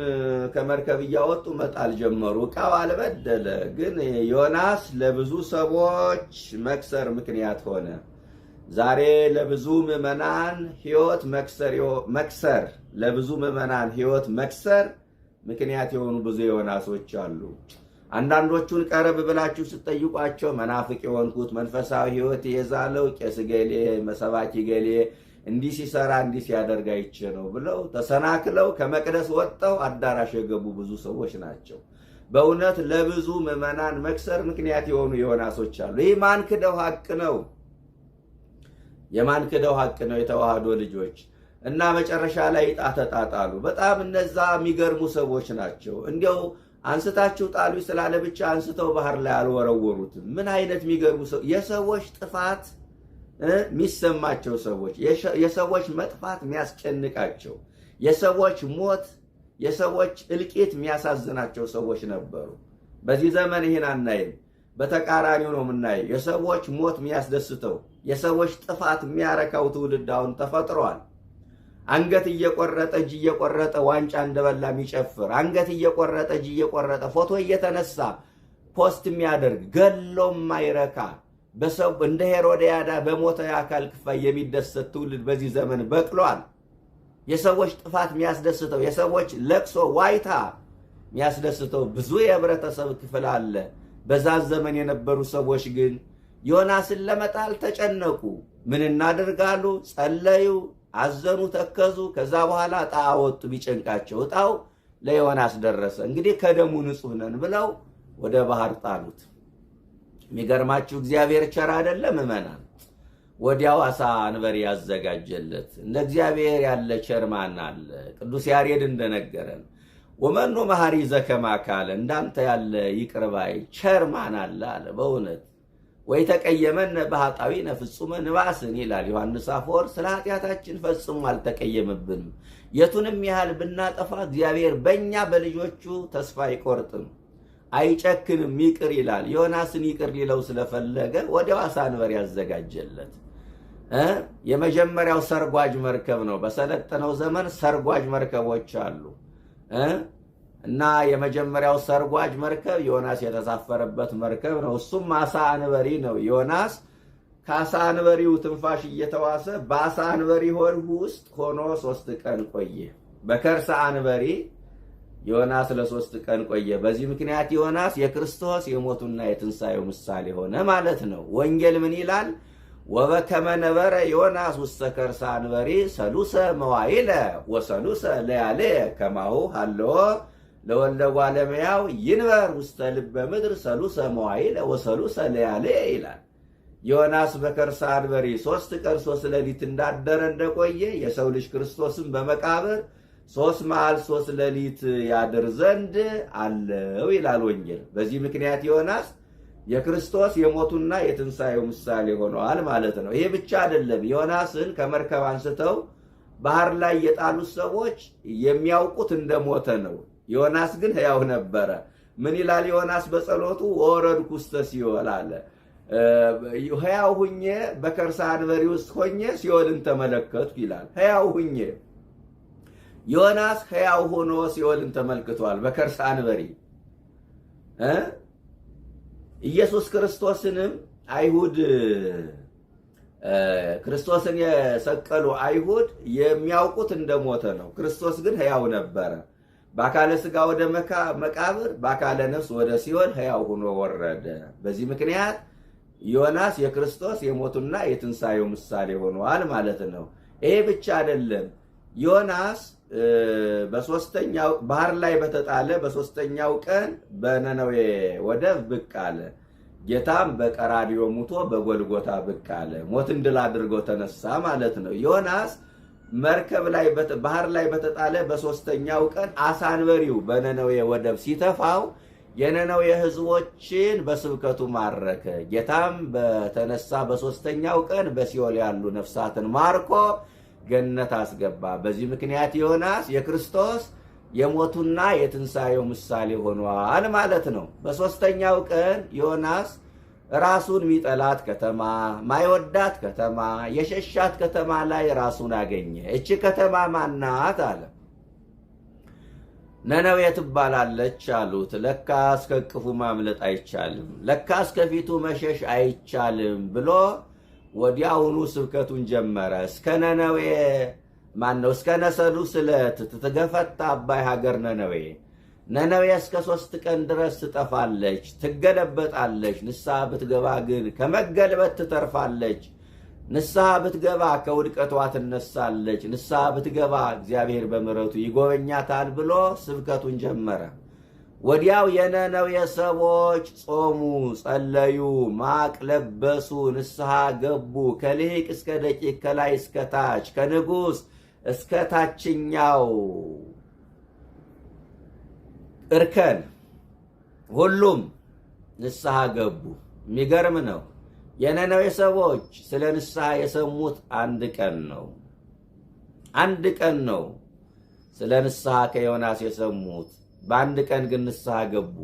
ከመርከብ እያወጡ መጣል ጀመሩ። ዕቃው አልበደለ፣ ግን ዮናስ ለብዙ ሰዎች መክሰር ምክንያት ሆነ። ዛሬ ለብዙ ምዕመናን ሕይወት መክሰር ለብዙ ምዕመናን ሕይወት መክሰር ምክንያት የሆኑ ብዙ ዮናሶች አሉ። አንዳንዶቹን ቀረብ ብላችሁ ስትጠይቋቸው መናፍቅ የሆንኩት መንፈሳዊ ሕይወት የዛለው ቄስ ገሌ መሰባኪ ገሌ እንዲህ ሲሰራ እንዲህ ሲያደርግ አይቼ ነው ብለው ተሰናክለው ከመቅደስ ወጥተው አዳራሽ የገቡ ብዙ ሰዎች ናቸው። በእውነት ለብዙ ምዕመናን መክሰር ምክንያት የሆኑ ዮናሶች አሉ። ይህ ማንክደው ሐቅ ነው። የማንክደው ሐቅ ነው። የተዋህዶ ልጆች እና መጨረሻ ላይ ዕጣ ተጣጣሉ። በጣም እነዛ የሚገርሙ ሰዎች ናቸው። እንዲያው አንስታችሁ ጣሉ ስላለ ብቻ አንስተው ባህር ላይ አልወረወሩትም። ምን አይነት የሚገርሙ ሰው! የሰዎች ጥፋት የሚሰማቸው ሰዎች፣ የሰዎች መጥፋት የሚያስጨንቃቸው፣ የሰዎች ሞት፣ የሰዎች እልቂት የሚያሳዝናቸው ሰዎች ነበሩ። በዚህ ዘመን ይህን አናይም። በተቃራኒው ነው የምናየው። የሰዎች ሞት የሚያስደስተው፣ የሰዎች ጥፋት የሚያረካው ትውልድ አሁን ተፈጥሯል። አንገት እየቆረጠ እጅ እየቆረጠ ዋንጫ እንደበላ የሚጨፍር፣ አንገት እየቆረጠ እጅ እየቆረጠ ፎቶ እየተነሳ ፖስት የሚያደርግ፣ ገሎም ማይረካ፣ በሰው እንደ ሄሮድያዳ በሞተ የአካል ክፋይ የሚደሰት ትውልድ በዚህ ዘመን በቅሏል። የሰዎች ጥፋት የሚያስደስተው፣ የሰዎች ለቅሶ ዋይታ የሚያስደስተው ብዙ የህብረተሰብ ክፍል አለ። በዛ ዘመን የነበሩ ሰዎች ግን ዮናስን ለመጣል ተጨነቁ። ምን እናደርጋሉ? ጸለዩ፣ አዘኑ፣ ተከዙ። ከዛ በኋላ ዕጣ አወጡ። ቢጨንቃቸው ዕጣው ለዮናስ ደረሰ። እንግዲህ ከደሙ ንጹሕ ነን ብለው ወደ ባህር ጣሉት። የሚገርማችሁ እግዚአብሔር ቸር አይደለም ምዕመናን? ወዲያው አሳ አንበሪ ያዘጋጀለት። እንደ እግዚአብሔር ያለ ቸር ማን አለ? ቅዱስ ያሬድ እንደነገረን ወመኑ መሐሪ ዘከማ ካለ፣ እንዳንተ ያለ ይቅር ባይ ቸር ማን አለ አለ። በእውነት ወይ ተቀየመን በኃጣዊነ ፍጹመ ንባስን ይላል ዮሐንስ አፈወርቅ። ስለ ኃጢአታችን ፈጽሞ አልተቀየምብንም። የቱንም ያህል ብናጠፋ እግዚአብሔር በእኛ በልጆቹ ተስፋ አይቆርጥም፣ አይጨክንም፣ ይቅር ይላል። ዮናስን ይቅር ሊለው ስለፈለገ ወዲያው አሳ አንበሪ ያዘጋጀለት። የመጀመሪያው ሰርጓጅ መርከብ ነው። በሰለጠነው ዘመን ሰርጓጅ መርከቦች አሉ እና የመጀመሪያው ሰርጓጅ መርከብ ዮናስ የተሳፈረበት መርከብ ነው። እሱም አሳ አንበሪ ነው። ዮናስ ከአሳ አንበሪው ትንፋሽ እየተዋሰ በአሳ አንበሪ ሆድ ውስጥ ሆኖ 3 ቀን ቆየ። በከርሰ አንበሪ ዮናስ ለ3 ቀን ቆየ። በዚህ ምክንያት ዮናስ የክርስቶስ የሞቱና የትንሣኤው ምሳሌ ሆነ ማለት ነው። ወንጌል ምን ይላል? ወበከመ ነበረ ዮናስ ውስተ ከርሰ አንበሪ ሰሉሰ መዋዕለ ወሰሉሰ ለያልየ ከማሁ ሀለወ ለወልደ እጓለ እመሕያው ይንበር ውስተ ልበ ምድር ሰሉሰ መዋዕለ ወሰሉሰ ለያልየ ይላል። ዮናስ በከርሰ አንበሪ 3 ቀን 3 ሌሊት እንዳደረ እንደቆየ የሰው ልጅ ክርስቶስን በመቃብር 3 መዓል 3 ሌሊት ያድር ዘንድ አለው ይላል ወንጌል። በዚህ ምክንያት ዮናስ የክርስቶስ የሞቱና የትንሣኤው ምሳሌ ሆነዋል ማለት ነው። ይሄ ብቻ አይደለም። ዮናስን ከመርከብ አንስተው ባህር ላይ የጣሉት ሰዎች የሚያውቁት እንደሞተ ነው። ዮናስ ግን ሕያው ነበረ። ምን ይላል ዮናስ በጸሎቱ? ወረድኩ ውስተ ሲኦል አለ። ሕያው ሁኜ በከርሰ አንበሪ ውስጥ ሆኜ ሲኦልን ተመለከትኩ ይላል። ሕያው ሁኜ ዮናስ ሕያው ሆኖ ሲኦልን ተመልክቷል በከርሰ አንበሪ። ኢየሱስ ክርስቶስንም አይሁድ ክርስቶስን የሰቀሉ አይሁድ የሚያውቁት እንደሞተ ነው። ክርስቶስ ግን ሕያው ነበረ። በአካለ ሥጋ ወደ መቃብር፣ በአካለ ነፍስ ወደ ሲኦል ሕያው ሆኖ ወረደ። በዚህ ምክንያት ዮናስ የክርስቶስ የሞቱና የትንሣኤው ምሳሌ ሆኗል ማለት ነው። ይሄ ብቻ አይደለም። ዮናስ በሶስተኛው ባህር ላይ በተጣለ በሶስተኛው ቀን በነነዌ ወደብ ብቅ አለ። ጌታም በቀራንዮ ሙቶ በጎልጎታ ብቅ አለ። ሞትን ድል አድርጎ ተነሳ ማለት ነው። ዮናስ መርከብ ላይ ባህር ላይ በተጣለ በሶስተኛው ቀን አሳ አንበሪው በነነዌ ወደብ ሲተፋው የነነዌ ሕዝቦችን በስብከቱ ማረከ። ጌታም በተነሳ በሶስተኛው ቀን በሲኦል ያሉ ነፍሳትን ማርኮ ገነት አስገባ። በዚህ ምክንያት ዮናስ የክርስቶስ የሞቱና የትንሣኤው ምሳሌ ሆኗል ማለት ነው። በሶስተኛው ቀን ዮናስ ራሱን ሚጠላት ከተማ፣ ማይወዳት ከተማ፣ የሸሻት ከተማ ላይ ራሱን አገኘ። እቺ ከተማ ማናት አለ። ነነዌ ትባላለች አሉት። ለካ እስከ ቅፉ ማምለጥ አይቻልም፣ ለካ እስከ ፊቱ መሸሽ አይቻልም ብሎ ወዲያውኑ ስብከቱን ጀመረ። እስከ ነነዌ እስከ ነሰሉስ ዕለት ትገፈታ አባይ ሀገር ነነዌ። ነነዌ እስከ 3 ቀን ድረስ ትጠፋለች፣ ትገለበጣለች። ንስሐ ብትገባ ግን ከመገልበት ትተርፋለች። ንስሐ ብትገባ ከውድቀቷ ትነሳለች። ንስሐ ብትገባ እግዚአብሔር በምሕረቱ ይጎበኛታል ብሎ ስብከቱን ጀመረ። ወዲያው የነነዌ ሰዎች ጾሙ፣ ጸለዩ፣ ማቅ ለበሱ፣ ንስሐ ገቡ። ከልሂቅ እስከ ደቂቅ፣ ከላይ እስከ ታች፣ ከንጉሥ እስከ ታችኛው እርከን ሁሉም ንስሐ ገቡ። የሚገርም ነው። የነነዌ ሰዎች ስለ ንስሐ የሰሙት አንድ ቀን ነው። አንድ ቀን ነው ስለ ንስሐ ከዮናስ የሰሙት። በአንድ ቀን ግን ንስሐ ገቡ።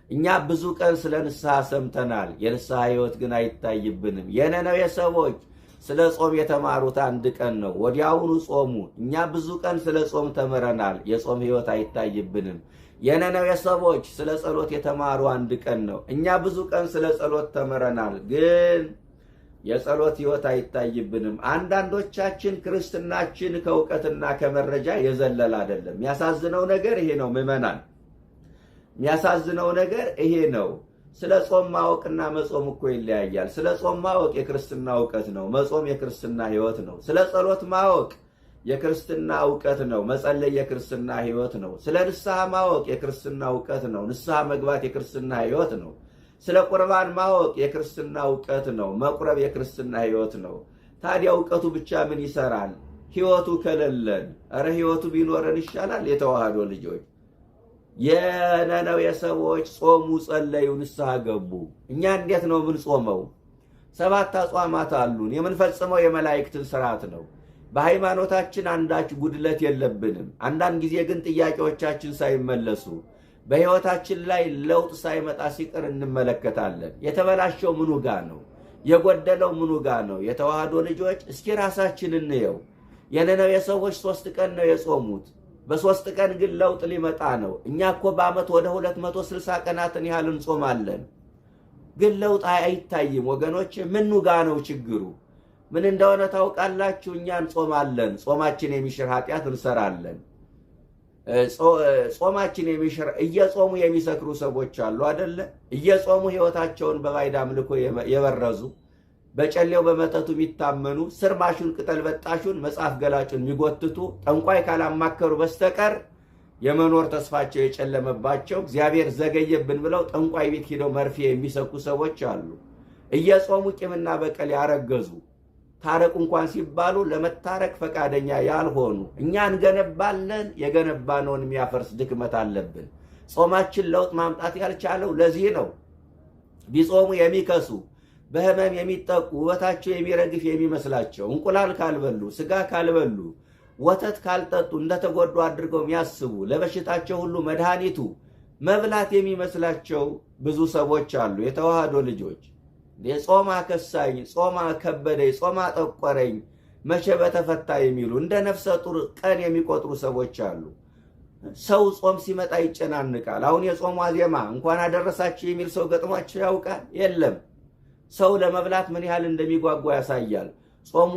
እኛ ብዙ ቀን ስለ ንስሐ ሰምተናል፣ የንስሐ ሕይወት ግን አይታይብንም። የነነዌ ሰዎች ስለ ጾም የተማሩት አንድ ቀን ነው፣ ወዲያውኑ ጾሙ። እኛ ብዙ ቀን ስለ ጾም ተምረናል፣ የጾም ሕይወት አይታይብንም። የነነዌ ሰዎች ስለ ጸሎት የተማሩ አንድ ቀን ነው። እኛ ብዙ ቀን ስለ ጸሎት ተምረናል፣ ግን የጸሎት ሕይወት አይታይብንም። አንዳንዶቻችን ክርስትናችን ከእውቀትና ከመረጃ የዘለለ አይደለም። የሚያሳዝነው ነገር ይሄ ነው ምዕመናን፣ የሚያሳዝነው ነገር ይሄ ነው። ስለ ጾም ማወቅና መጾም እኮ ይለያያል። ስለ ጾም ማወቅ የክርስትና ዕውቀት ነው፣ መጾም የክርስትና ሕይወት ነው። ስለ ጸሎት ማወቅ የክርስትና ዕውቀት ነው፣ መጸለይ የክርስትና ሕይወት ነው። ስለ ንስሐ ማወቅ የክርስትና ዕውቀት ነው፣ ንስሐ መግባት የክርስትና ሕይወት ነው። ስለ ቁርባን ማወቅ የክርስትና ዕውቀት ነው፣ መቁረብ የክርስትና ሕይወት ነው። ታዲያ ዕውቀቱ ብቻ ምን ይሰራል? ሕይወቱ ከሌለን፣ ኧረ ሕይወቱ ቢኖረን ይሻላል። የተዋህዶ ልጆች የነነዌ ሰዎች ጾሙ፣ ጸለዩ፣ ንስሐ ገቡ። እኛ እንዴት ነው ምን ጾመው? 7 አጽዋማት አሉን። የምንፈጽመው የመላእክትን ሥርዓት ነው። በሃይማኖታችን አንዳች ጉድለት የለብንም። አንዳንድ ጊዜ ግን ጥያቄዎቻችን ሳይመለሱ በሕይወታችን ላይ ለውጥ ሳይመጣ ሲቀር እንመለከታለን። የተበላሸው ምኑ ጋ ነው? የጎደለው ምኑ ጋ ነው? የተዋህዶ ልጆች እስኪ ራሳችን እንየው። የነነዌ ሰዎች 3 ቀን ነው የጾሙት። በ3 ቀን ግን ለውጥ ሊመጣ ነው። እኛ እኮ በዓመት ወደ 260 ቀናትን ያህል እንጾማለን፣ ግን ለውጥ አይታይም። ወገኖች ምኑ ጋ ነው ችግሩ? ምን እንደሆነ ታውቃላችሁ? እኛ እንጾማለን፣ ጾማችን የሚሽር ኃጢአት እንሰራለን። ጾማችን የሚሽር እየጾሙ የሚሰክሩ ሰዎች አሉ አይደለ? እየጾሙ ሕይወታቸውን በባዕድ አምልኮ የበረዙ፣ በጨሌው በመተቱ የሚታመኑ፣ ስርማሹን ቅጠል በጣሹን መጽሐፍ ገላጩን የሚጎትቱ፣ ጠንቋይ ካላማከሩ በስተቀር የመኖር ተስፋቸው የጨለመባቸው፣ እግዚአብሔር ዘገየብን ብለው ጠንቋይ ቤት ሄደው መርፌ የሚሰኩ ሰዎች አሉ። እየጾሙ ቂምና በቀል ያረገዙ፣ ታረቁ እንኳን ሲባሉ ለመታረቅ ፈቃደኛ ያልሆኑ። እኛ እንገነባለን፣ የገነባነውን የሚያፈርስ ድክመት አለብን። ጾማችን ለውጥ ማምጣት ያልቻለው ለዚህ ነው። ቢጾሙ የሚከሱ፣ በህመም የሚጠቁ፣ ውበታቸው የሚረግፍ የሚመስላቸው፣ እንቁላል ካልበሉ፣ ስጋ ካልበሉ፣ ወተት ካልጠጡ እንደተጎዱ አድርገው የሚያስቡ፣ ለበሽታቸው ሁሉ መድኃኒቱ መብላት የሚመስላቸው ብዙ ሰዎች አሉ። የተዋህዶ ልጆች ጾም አከሳኝ፣ ጾም ከበደኝ፣ ጾም አጠቆረኝ፣ መቼ በተፈታ የሚሉ እንደ ነፍሰ ጡር ቀን የሚቆጥሩ ሰዎች አሉ። ሰው ጾም ሲመጣ ይጨናንቃል። አሁን የጾሙ ዋዜማ እንኳን አደረሳችሁ የሚል ሰው ገጥሟችሁ ያውቃል? የለም። ሰው ለመብላት ምን ያህል እንደሚጓጓ ያሳያል። ጾሙ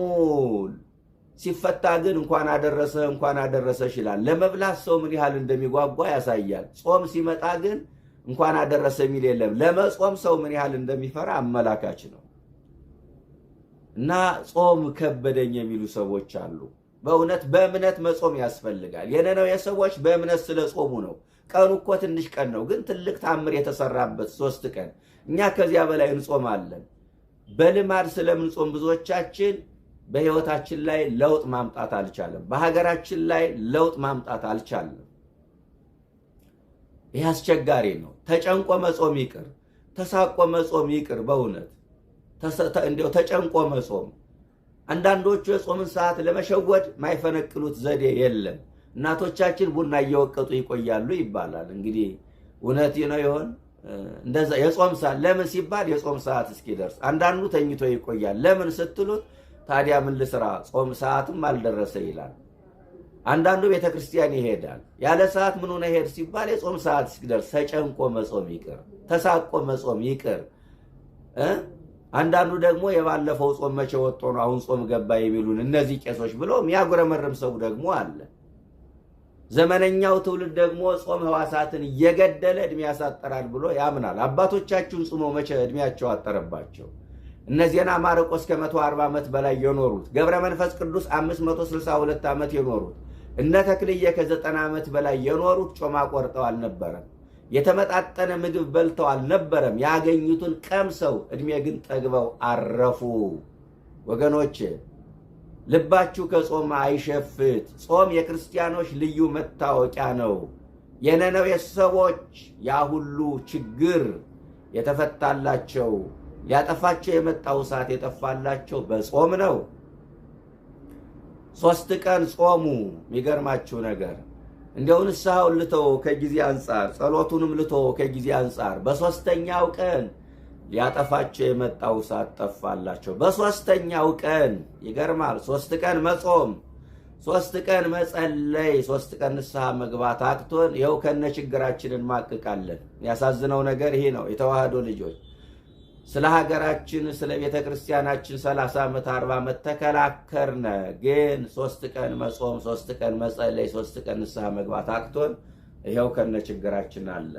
ሲፈታ ግን እንኳን አደረሰ እንኳን አደረሰሽ ይላል። ለመብላት ሰው ምን ያህል እንደሚጓጓ ያሳያል። ጾም ሲመጣ ግን እንኳን አደረሰ የሚል የለም። ለመጾም ሰው ምን ያህል እንደሚፈራ አመላካች ነው። እና ጾም ከበደኝ የሚሉ ሰዎች አሉ። በእውነት በእምነት መጾም ያስፈልጋል። የነነዌ ሰዎች በእምነት ስለ ጾሙ ነው። ቀኑ እኮ ትንሽ ቀን ነው፣ ግን ትልቅ ታምር የተሰራበት 3 ቀን። እኛ ከዚያ በላይ እንጾማለን። በልማድ ስለምንጾም ብዙዎቻችን በሕይወታችን ላይ ለውጥ ማምጣት አልቻለም። በሀገራችን ላይ ለውጥ ማምጣት አልቻለም። ይህ አስቸጋሪ ነው። ተጨንቆ መጾም ይቅር፣ ተሳቆ መጾም ይቅር። በእውነት እንዲያው ተጨንቆ መጾም። አንዳንዶቹ የጾምን ሰዓት ለመሸወድ ማይፈነቅሉት ዘዴ የለም። እናቶቻችን ቡና እየወቀጡ ይቆያሉ ይባላል። እንግዲህ እውነት ነው ይሆን? እንደዛ የጾም ሰዓት ለምን ሲባል የጾም ሰዓት እስኪደርስ አንዳንዱ ተኝቶ ይቆያል። ለምን ስትሉት ታዲያ ምን ልስራ ጾም ሰዓትም አልደረሰ ይላል። አንዳንዱ ቤተክርስቲያን ይሄዳል። ያለ ሰዓት ምን ሆነ ሄድ ሲባል የጾም ሰዓት እስኪደርስ ተጨንቆ መጾም ይቅር፣ ተሳቆ መጾም ይቅር። አንዳንዱ ደግሞ የባለፈው ጾም መቼ ወጥቶ ነው አሁን ጾም ገባ የሚሉን እነዚህ ቄሶች ብሎ የሚያጉረመርም ሰው ደግሞ አለ። ዘመነኛው ትውልድ ደግሞ ጾም ሕዋሳትን እየገደለ እድሜ ያሳጠራል ብሎ ያምናል። አባቶቻችን ጾመው መቼ እድሜያቸው አጠረባቸው? እነዚህና ማርቆስ ከ140 ዓመት በላይ የኖሩት፣ ገብረ መንፈስ ቅዱስ 562 ዓመት የኖሩት፣ እነ ተክልየ ከ90 ዓመት በላይ የኖሩት ጮማ ቆርጠው አልነበረም። የተመጣጠነ ምግብ በልተው አልነበረም። ያገኙትን ቀምሰው እድሜ ግን ጠግበው አረፉ። ወገኖች ልባችሁ ከጾም አይሸፍት። ጾም የክርስቲያኖች ልዩ መታወቂያ ነው። የነነዌ ሰዎች ያ ሁሉ ችግር የተፈታላቸው ሊያጠፋቸው የመጣው እሳት የጠፋላቸው በጾም ነው። 3 ቀን ጾሙ። የሚገርማችሁ ነገር እንደው ንስሐውን ልተው ከጊዜ አንጻር፣ ጸሎቱንም ልተው ከጊዜ አንጻር፣ በ3ኛው ቀን ሊያጠፋቸው የመጣው እሳት ጠፋላቸው። በ3ኛው ቀን ይገርማል። 3 ቀን መጾም፣ 3 ቀን መጸለይ፣ 3 ቀን ንስሐ መግባት አቅቶን ይኸው ከነ ችግራችንን ማቅቃለን። ያሳዝነው ነገር ይሄ ነው። የተዋህዶ ልጆች ስለ ሀገራችን ስለ ቤተ ክርስቲያናችን 30 ዓመት 40 ዓመት ተከላከርነ። ግን 3 ቀን መጾም፣ 3 ቀን መጸለይ፣ 3 ቀን ንስሐ መግባት አቅቶን ይኸው ከነ ችግራችን አለ።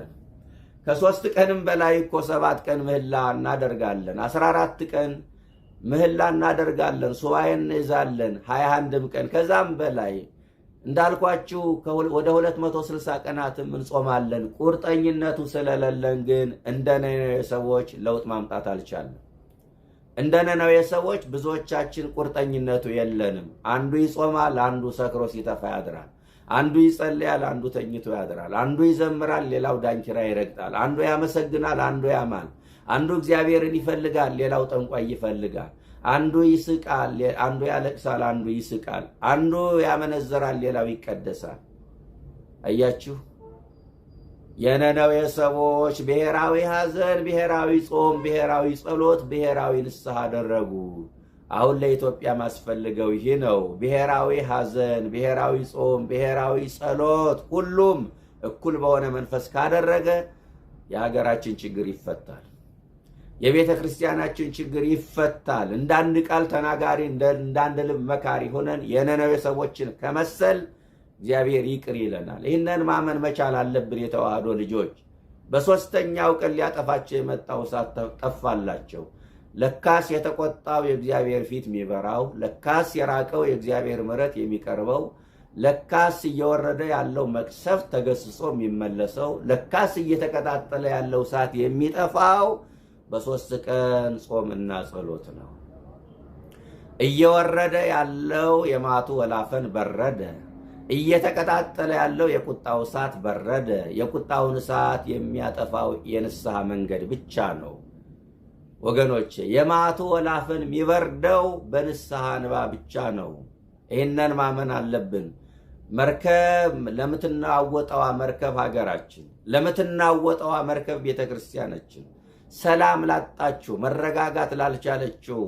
ከ3 ቀንም በላይ እኮ 7 ቀን ምህላ እናደርጋለን፣ 14 ቀን ምህላ እናደርጋለን፣ ሱባኤ እንይዛለን፣ 21 ቀን ከዛም በላይ እንዳልኳችሁ ወደ 260 ቀናትም እንጾማለን። ቁርጠኝነቱ ስለሌለን ግን እንደ ነነዌ ሰዎች ለውጥ ማምጣት አልቻልንም። እንደ ነነዌ ሰዎች ብዙዎቻችን ቁርጠኝነቱ የለንም። አንዱ ይጾማል፣ አንዱ ሰክሮ ሲተፋ ያድራል። አንዱ ይጸልያል፣ አንዱ ተኝቶ ያድራል። አንዱ ይዘምራል፣ ሌላው ዳንኪራ ይረግጣል። አንዱ ያመሰግናል፣ አንዱ ያማል። አንዱ እግዚአብሔርን ይፈልጋል፣ ሌላው ጠንቋይ ይፈልጋል። አንዱ ይስቃል፣ አንዱ ያለቅሳል፣ አንዱ ይስቃል። አንዱ ያመነዘራል፣ ሌላው ይቀደሳል። አያችሁ፣ የነነዌ ሰዎች ብሔራዊ ሐዘን፣ ብሔራዊ ጾም፣ ብሔራዊ ጸሎት፣ ብሔራዊ ንስሐ አደረጉ። አሁን ለኢትዮጵያ ማስፈልገው ይህ ነው። ብሔራዊ ሐዘን፣ ብሔራዊ ጾም፣ ብሔራዊ ጸሎት፣ ሁሉም እኩል በሆነ መንፈስ ካደረገ የሀገራችን ችግር ይፈታል። የቤተ ክርስቲያናችን ችግር ይፈታል። እንዳንድ ቃል ተናጋሪ እንዳንድ ልብ መካሪ ሆነን የነነዌ ሰዎችን ከመሰል እግዚአብሔር ይቅር ይለናል። ይህንን ማመን መቻል አለብን። የተዋህዶ ልጆች በሦስተኛው ቀን ሊያጠፋቸው የመጣው እሳት ጠፋላቸው። ለካስ የተቆጣው የእግዚአብሔር ፊት የሚበራው፣ ለካስ የራቀው የእግዚአብሔር ምሕረት የሚቀርበው፣ ለካስ እየወረደ ያለው መቅሰፍት ተገስጾ የሚመለሰው፣ ለካስ እየተቀጣጠለ ያለው እሳት የሚጠፋው በ3 ቀን ጾምና ጸሎት ነው። እየወረደ ያለው የማቱ ወላፈን በረደ። እየተቀጣጠለ ያለው የቁጣው እሳት በረደ። የቁጣውን እሳት የሚያጠፋው የንስሐ መንገድ ብቻ ነው። ወገኖቼ የማቱ ወላፈን የሚበርደው በንስሐ እንባ ብቻ ነው። ይህንን ማመን አለብን። መርከብ ለምትናወጠዋ መርከብ ሀገራችን፣ ለምትናወጠዋ መርከብ ቤተክርስቲያናችን፣ ሰላም ላጣችው መረጋጋት ላልቻለችው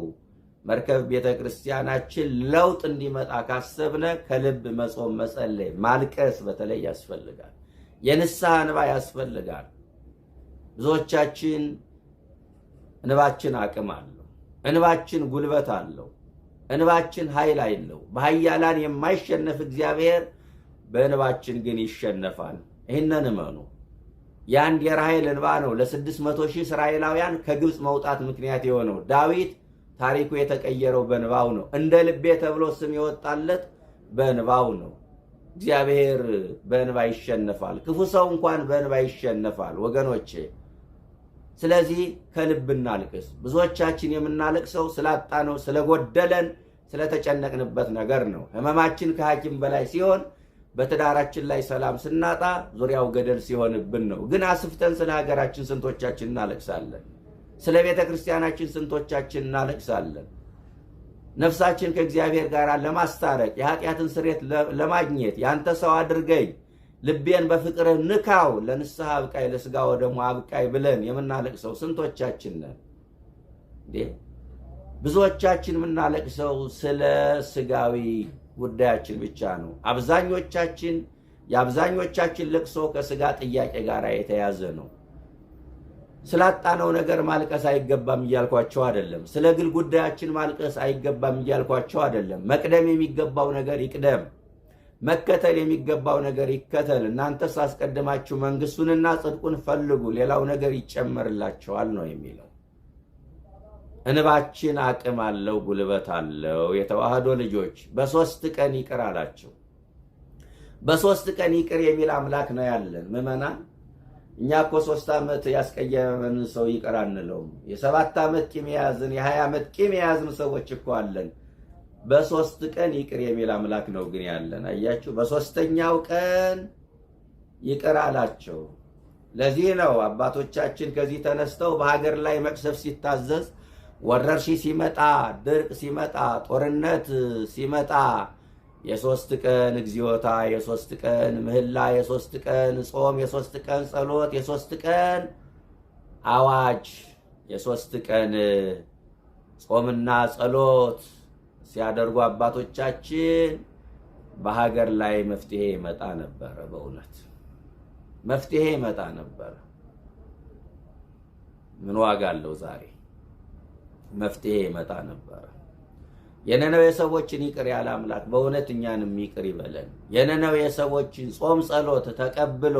መርከብ ቤተክርስቲያናችን ለውጥ እንዲመጣ ካሰብነ ከልብ መጾም፣ መጸለይ፣ ማልቀስ በተለይ ያስፈልጋል። የንስሐ እንባ ያስፈልጋል። ብዙዎቻችን እንባችን አቅም አለው። እንባችን ጉልበት አለው። እንባችን ኃይል አለው። በኃያላን የማይሸነፍ እግዚአብሔር በእንባችን ግን ይሸነፋል። ይህንን እመኑ። የአንድ የራሔል እንባ ነው ለ600,000 እስራኤላውያን ከግብፅ መውጣት ምክንያት የሆነው። ዳዊት ታሪኩ የተቀየረው በእንባው ነው። እንደ ልቤ ተብሎ ስም የወጣለት በእንባው ነው። እግዚአብሔር በእንባ ይሸነፋል። ክፉ ሰው እንኳን በእንባ ይሸነፋል ወገኖቼ። ስለዚህ ከልብ እናልቅስ። ብዙዎቻችን የምናለቅሰው ስላጣነው፣ ስለጎደለን፣ ስለተጨነቅንበት ነገር ነው። ህመማችን ከሐኪም በላይ ሲሆን፣ በትዳራችን ላይ ሰላም ስናጣ፣ ዙሪያው ገደል ሲሆንብን ነው። ግን አስፍተን ስለ ሀገራችን ስንቶቻችን እናለቅሳለን? ስለ ቤተ ክርስቲያናችን ስንቶቻችን እናለቅሳለን? ነፍሳችን ከእግዚአብሔር ጋር ለማስታረቅ የኃጢአትን ስርየት ለማግኘት ያንተ ሰው አድርገኝ፣ ልቤን በፍቅርህ ንካው፣ ለንስሐ አብቃይ፣ ለስጋ ወደሙ አብቃይ ብለን የምናለቅሰው ስንቶቻችን ነን? ብዙዎቻችን የምናለቅሰው ስለ ስጋዊ ጉዳያችን ብቻ ነው። የአብዛኞቻችን ለቅሶ ከስጋ ጥያቄ ጋር የተያዘ ነው። ስላጣነው ነገር ማልቀስ አይገባም እያልኳቸው አይደለም። ስለ ግል ጉዳያችን ማልቀስ አይገባም እያልኳቸው አይደለም። መቅደም የሚገባው ነገር ይቅደም፣ መከተል የሚገባው ነገር ይከተል። እናንተስ አስቀድማችሁ መንግስቱንና ጽድቁን ፈልጉ፣ ሌላው ነገር ይጨመርላችኋል ነው የሚለው። እንባችን አቅም አለው፣ ጉልበት አለው። የተዋህዶ ልጆች በ3 ቀን ይቅር አላቸው። በ3 ቀን ይቅር የሚል አምላክ ነው ያለን ምዕመናን። እኛ እኮ 3 ዓመት ያስቀየመን ሰው ይቅር አንለውም። የ7 ዓመት ቂም የያዝን፣ የ20 ዓመት ቂም የያዝን ሰዎች እኮ አለን። በ3 ቀን ይቅር የሚል አምላክ ነው ግን ያለን። አያችሁ፣ በ3ኛው ቀን ይቅር አላቸው። ለዚህ ነው አባቶቻችን ከዚህ ተነስተው በሀገር ላይ መቅሰፍ ሲታዘዝ፣ ወረርሽኝ ሲመጣ፣ ድርቅ ሲመጣ፣ ጦርነት ሲመጣ የ3 ቀን እግዚኦታ፣ የ3 ቀን ምህላ፣ የ3 ቀን ጾም፣ የ3 ቀን ጸሎት፣ የ3 ቀን አዋጅ፣ የ3 ቀን ጾምና ጸሎት ሲያደርጉ አባቶቻችን በሀገር ላይ መፍትሄ ይመጣ ነበረ። በእውነት መፍትሄ ይመጣ ነበረ። ምን ዋጋ አለው ዛሬ? መፍትሄ ይመጣ ነበረ። የነነዌ ሰዎችን ይቅር ያለ አምላክ በእውነት እኛንም ይቅር ይበለን። የነነዌ ሰዎችን ጾም ጸሎት ተቀብሎ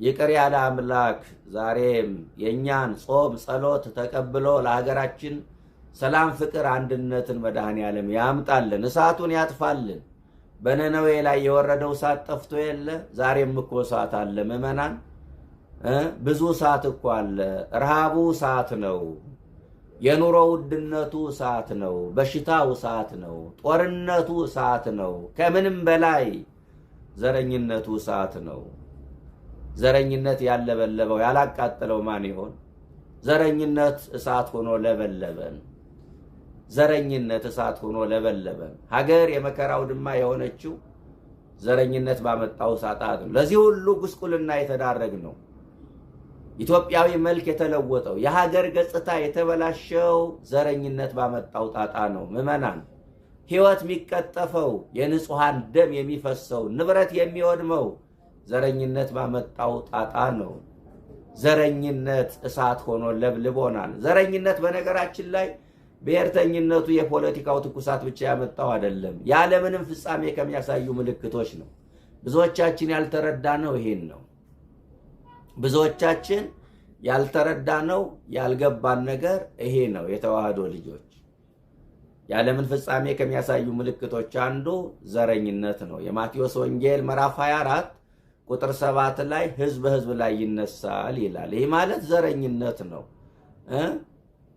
ይቅር ያለ አምላክ ዛሬም የኛን ጾም ጸሎት ተቀብሎ ለሀገራችን ሰላም፣ ፍቅር፣ አንድነትን መድኃኔዓለም ያምጣልን፣ እሳቱን ያጥፋልን። በነነዌ ላይ የወረደው እሳት ጠፍቶ የለ? ዛሬም እኮ እሳት አለ ምዕመናን፣ ብዙ እሳት እኮ አለ። ረሃቡ እሳት ነው፣ የኑሮ ውድነቱ እሳት ነው፣ በሽታው እሳት ነው፣ ጦርነቱ እሳት ነው፣ ከምንም በላይ ዘረኝነቱ እሳት ነው። ዘረኝነት ያለበለበው ያላቃጠለው ማን ይሆን? ዘረኝነት እሳት ሆኖ ለበለበን። ዘረኝነት እሳት ሆኖ ለበለበን። ሀገር የመከራው ድማ የሆነችው ዘረኝነት ባመጣው እሳት ነው። ለዚህ ሁሉ ጉስቁልና የተዳረግ ነው። ኢትዮጵያዊ መልክ የተለወጠው የሀገር ገጽታ የተበላሸው ዘረኝነት ባመጣው ጣጣ ነው። ምዕመናን ሕይወት የሚቀጠፈው፣ የንጹሃን ደም የሚፈሰው፣ ንብረት የሚወድመው ዘረኝነት ባመጣው ጣጣ ነው። ዘረኝነት እሳት ሆኖ ለብልቦናል። ዘረኝነት በነገራችን ላይ ብሔርተኝነቱ የፖለቲካው ትኩሳት ብቻ ያመጣው አይደለም፣ ያለምንም ፍጻሜ ከሚያሳዩ ምልክቶች ነው። ብዙዎቻችን ያልተረዳነው ይሄን ነው። ብዙዎቻችን ያልተረዳነው ያልገባን ነገር ይሄ ነው። የተዋህዶ ልጆች ያለምን ፍጻሜ ከሚያሳዩ ምልክቶች አንዱ ዘረኝነት ነው። የማቴዎስ ወንጌል ምዕራፍ 24 ቁጥር 7 ላይ ሕዝብ በሕዝብ ላይ ይነሳል ይላል። ይህ ማለት ዘረኝነት ነው።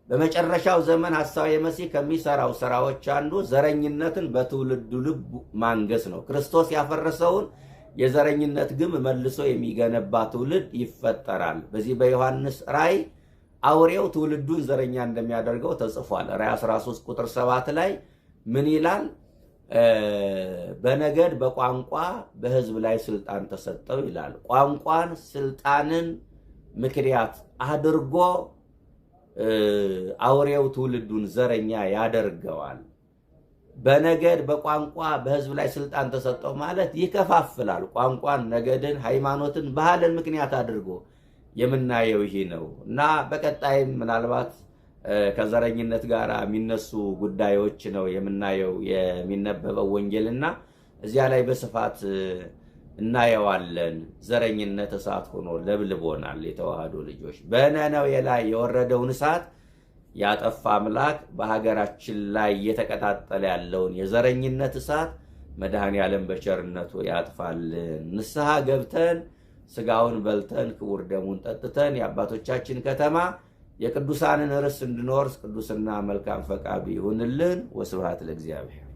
በመጨረሻው ዘመን ሐሳዌ መሲህ ከሚሰራው ስራዎች አንዱ ዘረኝነትን በትውልዱ ልብ ማንገስ ነው። ክርስቶስ ያፈረሰውን የዘረኝነት ግንብ መልሶ የሚገነባ ትውልድ ይፈጠራል። በዚህ በዮሐንስ ራእይ አውሬው ትውልዱን ዘረኛ እንደሚያደርገው ተጽፏል። ራእይ 13 ቁጥር 7 ላይ ምን ይላል? በነገድ በቋንቋ በሕዝብ ላይ ስልጣን ተሰጠው ይላል። ቋንቋን ስልጣንን ምክንያት አድርጎ አውሬው ትውልዱን ዘረኛ ያደርገዋል። በነገድ በቋንቋ በሕዝብ ላይ ስልጣን ተሰጠው ማለት ይከፋፍላል። ቋንቋን፣ ነገድን፣ ሃይማኖትን፣ ባህልን ምክንያት አድርጎ የምናየው ይሄ ነው እና በቀጣይም ምናልባት ከዘረኝነት ጋር የሚነሱ ጉዳዮች ነው የምናየው የሚነበበው ወንጌልና እዚያ ላይ በስፋት እናየዋለን። ዘረኝነት እሳት ሆኖ ለብልቦናል። የተዋህዶ ልጆች በነነዌ ላይ የወረደውን እሳት ያጠፋ አምላክ በሀገራችን ላይ እየተቀጣጠለ ያለውን የዘረኝነት እሳት መድኃኔዓለም በቸርነቱ ያጥፋልን። ንስሐ ገብተን ስጋውን በልተን ክቡር ደሙን ጠጥተን የአባቶቻችን ከተማ የቅዱሳንን ርስት እንድንወርስ ቅዱስና መልካም ፈቃዱ ይሁንልን። ወስብሐት ለእግዚአብሔር።